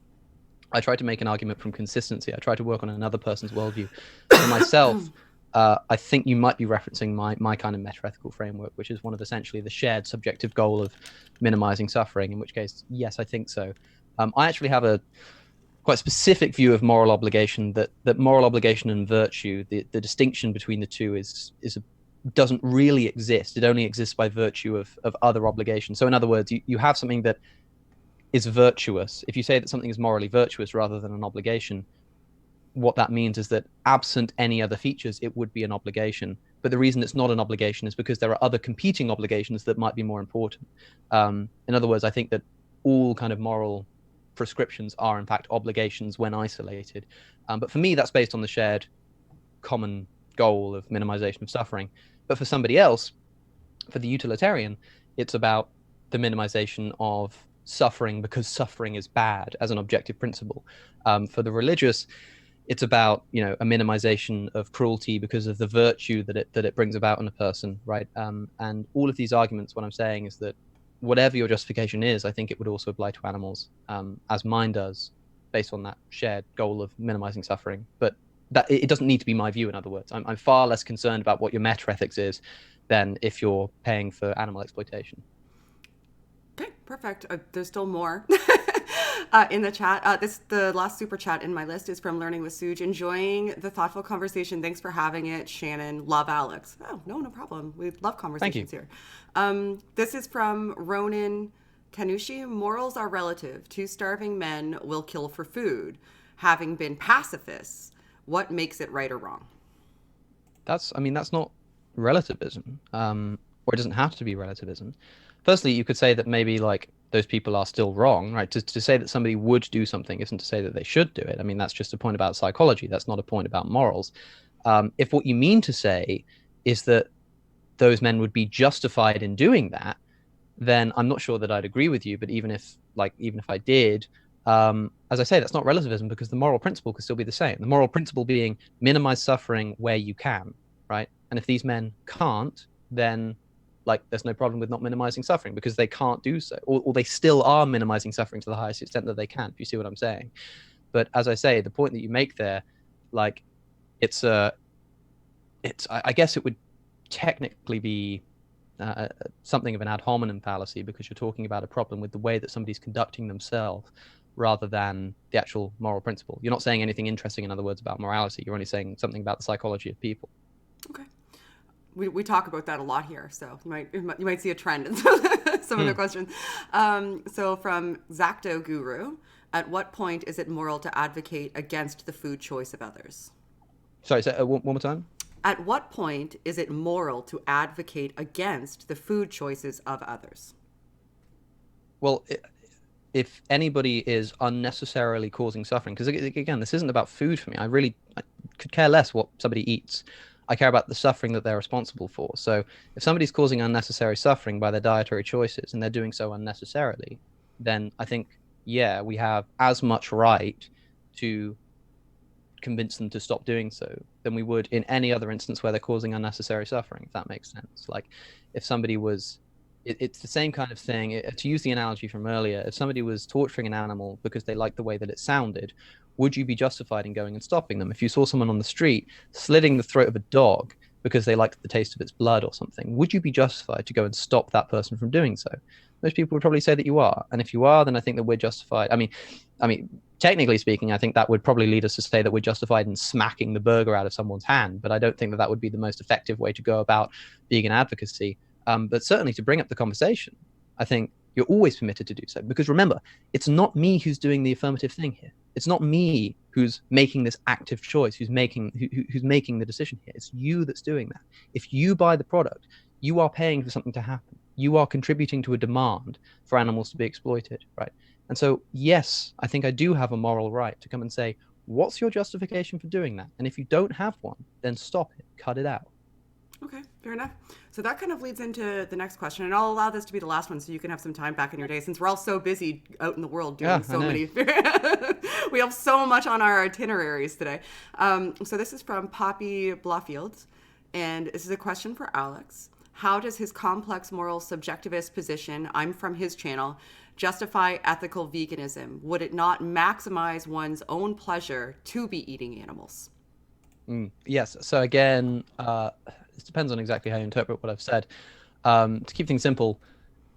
I try to make an argument from consistency. I try to work on another person's worldview. For myself, I think you might be referencing my kind of metaethical framework, which is one of essentially the shared subjective goal of minimizing suffering, in which case, yes, I think so. I actually have a quite specific view of moral obligation, that moral obligation and virtue, the distinction between the two doesn't really exist. It only exists by virtue of other obligations. So in other words, you have something that is virtuous. If you say that something is morally virtuous rather than an obligation, what that means is that absent any other features, it would be an obligation. But the reason it's not an obligation is because there are other competing obligations that might be more important. In other words, I think that all kind of moral prescriptions are in fact obligations when isolated. But for me, that's based on the shared common goal of minimization of suffering. But for somebody else, for the utilitarian, it's about the minimization of suffering because suffering is bad as an objective principle. For the religious, it's about, a minimization of cruelty because of the virtue that it brings about in a person, right? And all of these arguments, what I'm saying is that whatever your justification is, I think it would also apply to animals, as mine does, based on that shared goal of minimizing suffering. But that it doesn't need to be my view. In other words, I'm far less concerned about what your metaethics is than if you're paying for animal exploitation. Okay, perfect. There's still more in the chat. The last super chat in my list is from Learning with Suj. Enjoying the thoughtful conversation. Thanks for having it, Shannon. Love Alex. Oh, no problem. We love conversations here. This is from Ronan Kanushi. Morals are relative. Two starving men will kill for food. Having been pacifists, what makes it right or wrong? That's not relativism, or it doesn't have to be relativism. Firstly, you could say that maybe like those people are still wrong, right? To say that somebody would do something isn't to say that they should do it. I mean, that's just a point about psychology. That's not a point about morals. If what you mean to say is that those men would be justified in doing that, then I'm not sure that I'd agree with you. But even if I did, as I say, that's not relativism, because the moral principle could still be the same. The moral principle being minimize suffering where you can, right? And if these men can't, then there's no problem with not minimizing suffering, because they can't do so, or they still are minimizing suffering to the highest extent that they can, if you see what I'm saying. But as I say, the point that you make there, I guess it would technically be something of an ad hominem fallacy, because you're talking about a problem with the way that somebody's conducting themselves rather than the actual moral principle. You're not saying anything interesting, in other words, about morality. You're only saying something about the psychology of people. Okay. We talk about that a lot here, so you might see a trend in some of the questions. So from Zacto Guru, at what point is it moral to advocate against the food choice of others? Sorry, say one more time. At what point is it moral to advocate against the food choices of others? Well, if anybody is unnecessarily causing suffering, because again, this isn't about food for me. I could care less what somebody eats. I care about the suffering that they're responsible for. So if somebody's causing unnecessary suffering by their dietary choices, and they're doing so unnecessarily, then I think, yeah, we have as much right to convince them to stop doing so than we would in any other instance where they're causing unnecessary suffering, if that makes sense. Like if somebody was, it's the same kind of thing. To use the analogy from earlier, if somebody was torturing an animal because they liked the way that it sounded, would you be justified in going and stopping them? If you saw someone on the street slitting the throat of a dog because they liked the taste of its blood or something, would you be justified to go and stop that person from doing so? Most people would probably say that you are. And if you are, then I think that we're justified. I mean, technically speaking, I think that would probably lead us to say that we're justified in smacking the burger out of someone's hand. But I don't think that would be the most effective way to go about vegan advocacy. But certainly to bring up the conversation, I think, You're always permitted to do so. Because remember, it's not me who's doing the affirmative thing here. It's not me who's making this active choice, who's making the decision here. It's you that's doing that. If you buy the product, you are paying for something to happen. You are contributing to a demand for animals to be exploited, right? And so, yes, I think I do have a moral right to come and say, what's your justification for doing that? And if you don't have one, then stop it, cut it out. Okay, fair enough. So that kind of leads into the next question, and I'll allow this to be the last one so you can have some time back in your day, since we're all so busy out in the world doing so many. We have so much on our itineraries today. So this is from Poppy Bluffield, and this is a question for Alex. How does his complex moral subjectivist position, I'm from his channel, justify ethical veganism? Would it not maximize one's own pleasure to be eating animals? Yes. So again, it depends on exactly how you interpret what I've said. To keep things simple,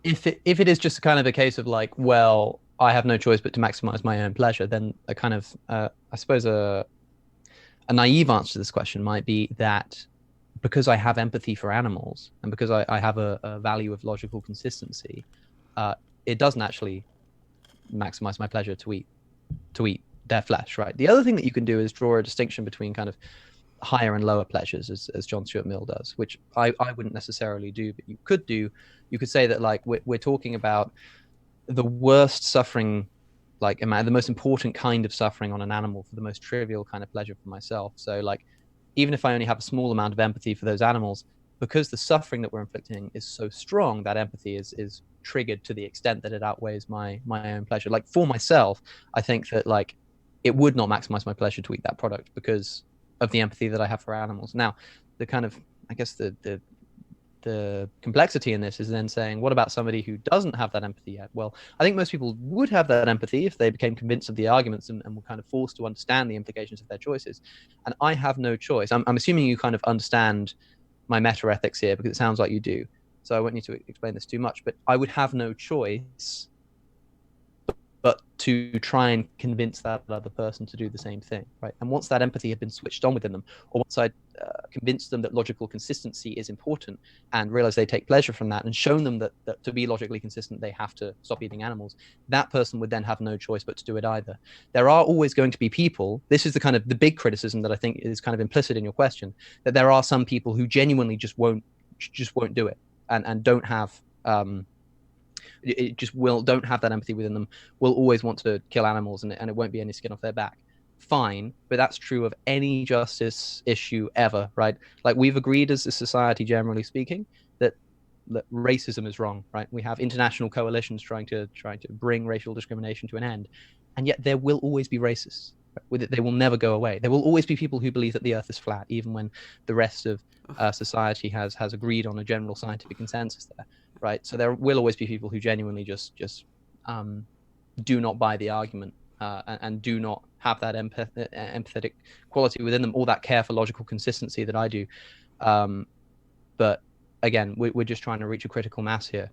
if it is just kind of a case of like, well, I have no choice but to maximize my own pleasure, then a kind of, I suppose a naive answer to this question might be that because I have empathy for animals and because I have a value of logical consistency, it doesn't actually maximize my pleasure to eat their flesh, right? The other thing that you can do is draw a distinction between kind of higher and lower pleasures, as John Stuart Mill does, which I wouldn't necessarily do, but you could do. You could say that like we're talking about the worst suffering, like the most important kind of suffering on an animal for the most trivial kind of pleasure for myself. So like, even if I only have a small amount of empathy for those animals, because the suffering that we're inflicting is so strong, that empathy is triggered to the extent that it outweighs my own pleasure. Like for myself, I think that like it would not maximize my pleasure to eat that product because of the empathy that I have for animals. Now, the kind of, I guess the complexity in this is then saying, what about somebody who doesn't have that empathy yet? Well, I think most people would have that empathy if they became convinced of the arguments and were kind of forced to understand the implications of their choices. And I have no choice. I'm assuming you kind of understand my meta ethics here because it sounds like you do. So I won't need to explain this too much, but I would have no choice but to try and convince that other person to do the same thing, right? And once that empathy had been switched on within them, or once I'd convinced them that logical consistency is important and realized they take pleasure from that and shown them that to be logically consistent, they have to stop eating animals, that person would then have no choice but to do it either. There are always going to be people, this is the kind of the big criticism that I think is kind of implicit in your question, that there are some people who genuinely just won't do it and don't have don't have that empathy within them, will always want to kill animals and it won't be any skin off their back. Fine, but that's true of any justice issue ever, right? Like we've agreed as a society, generally speaking, that racism is wrong, right? We have international coalitions trying to bring racial discrimination to an end, and yet there will always be racists. With it, they will never go away. There will always be people who believe that the Earth is flat, even when the rest of society has agreed on a general scientific consensus there, right? So there will always be people who genuinely just do not buy the argument and do not have that empathetic quality within them, or that care for logical consistency that I do. But again, we're just trying to reach a critical mass here.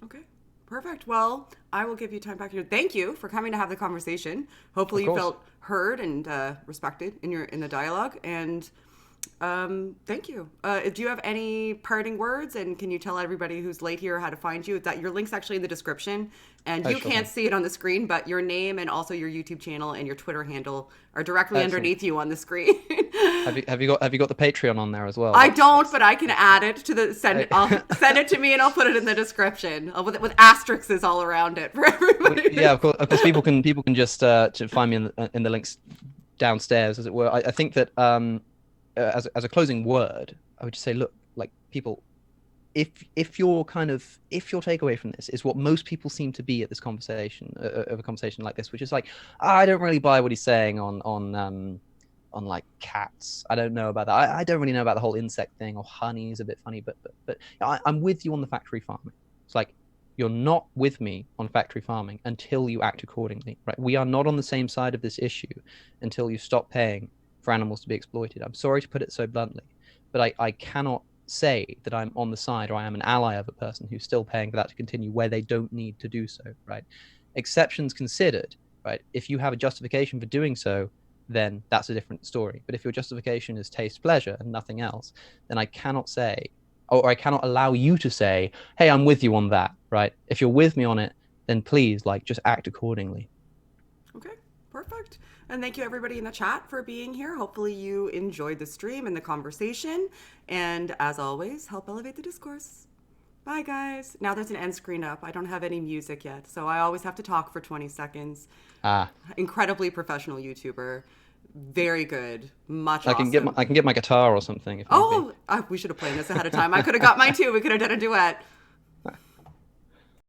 Okay. Perfect. Well, I will give you time back here. Thank you for coming to have the conversation. Hopefully you felt heard and respected in the dialogue. And thank you. Do you have any parting words? And can you tell everybody who's late here how to find you? That your link's actually in the description. And you can't see it on the screen, but your name and also your YouTube channel and your Twitter handle are directly underneath you on the screen. Have you got the Patreon on there as well? I don't, but I can add it to the send. I'll send it to me and I'll put it in the description with asterisks all around it for everybody. Yeah, of course. People can just to find me in the links downstairs, as it were. I think that as a closing word, I would just say, look, like people, if your takeaway from this is what most people seem to be at this conversation of a conversation like this, which is like, I don't really buy what he's saying on like cats. I don't know about that. I don't really know about the whole insect thing, or honey is a bit funny, but I'm with you on the factory farming. It's like, you're not with me on factory farming until you act accordingly, right? We are not on the same side of this issue until you stop paying for animals to be exploited. I'm sorry to put it so bluntly, but I cannot say that I'm on the side or I am an ally of a person who's still paying for that to continue where they don't need to do so, right? Exceptions considered, right? If you have a justification for doing so, then that's a different story. But if your justification is taste pleasure and nothing else, then I cannot say or I cannot allow you to say, hey, I'm with you on that, right? If you're with me on it, then please, like, just act accordingly. Okay, perfect. And thank you everybody in the chat for being here. Hopefully you enjoyed the stream and the conversation. And as always, help elevate the discourse. Bye, guys. Now there's an end screen up. I don't have any music yet, so I always have to talk for 20 seconds. Incredibly professional YouTuber. Very good. Much awesome. I can get my guitar or something. If we should have planned this ahead of time. I could have got mine too. We could have done a duet.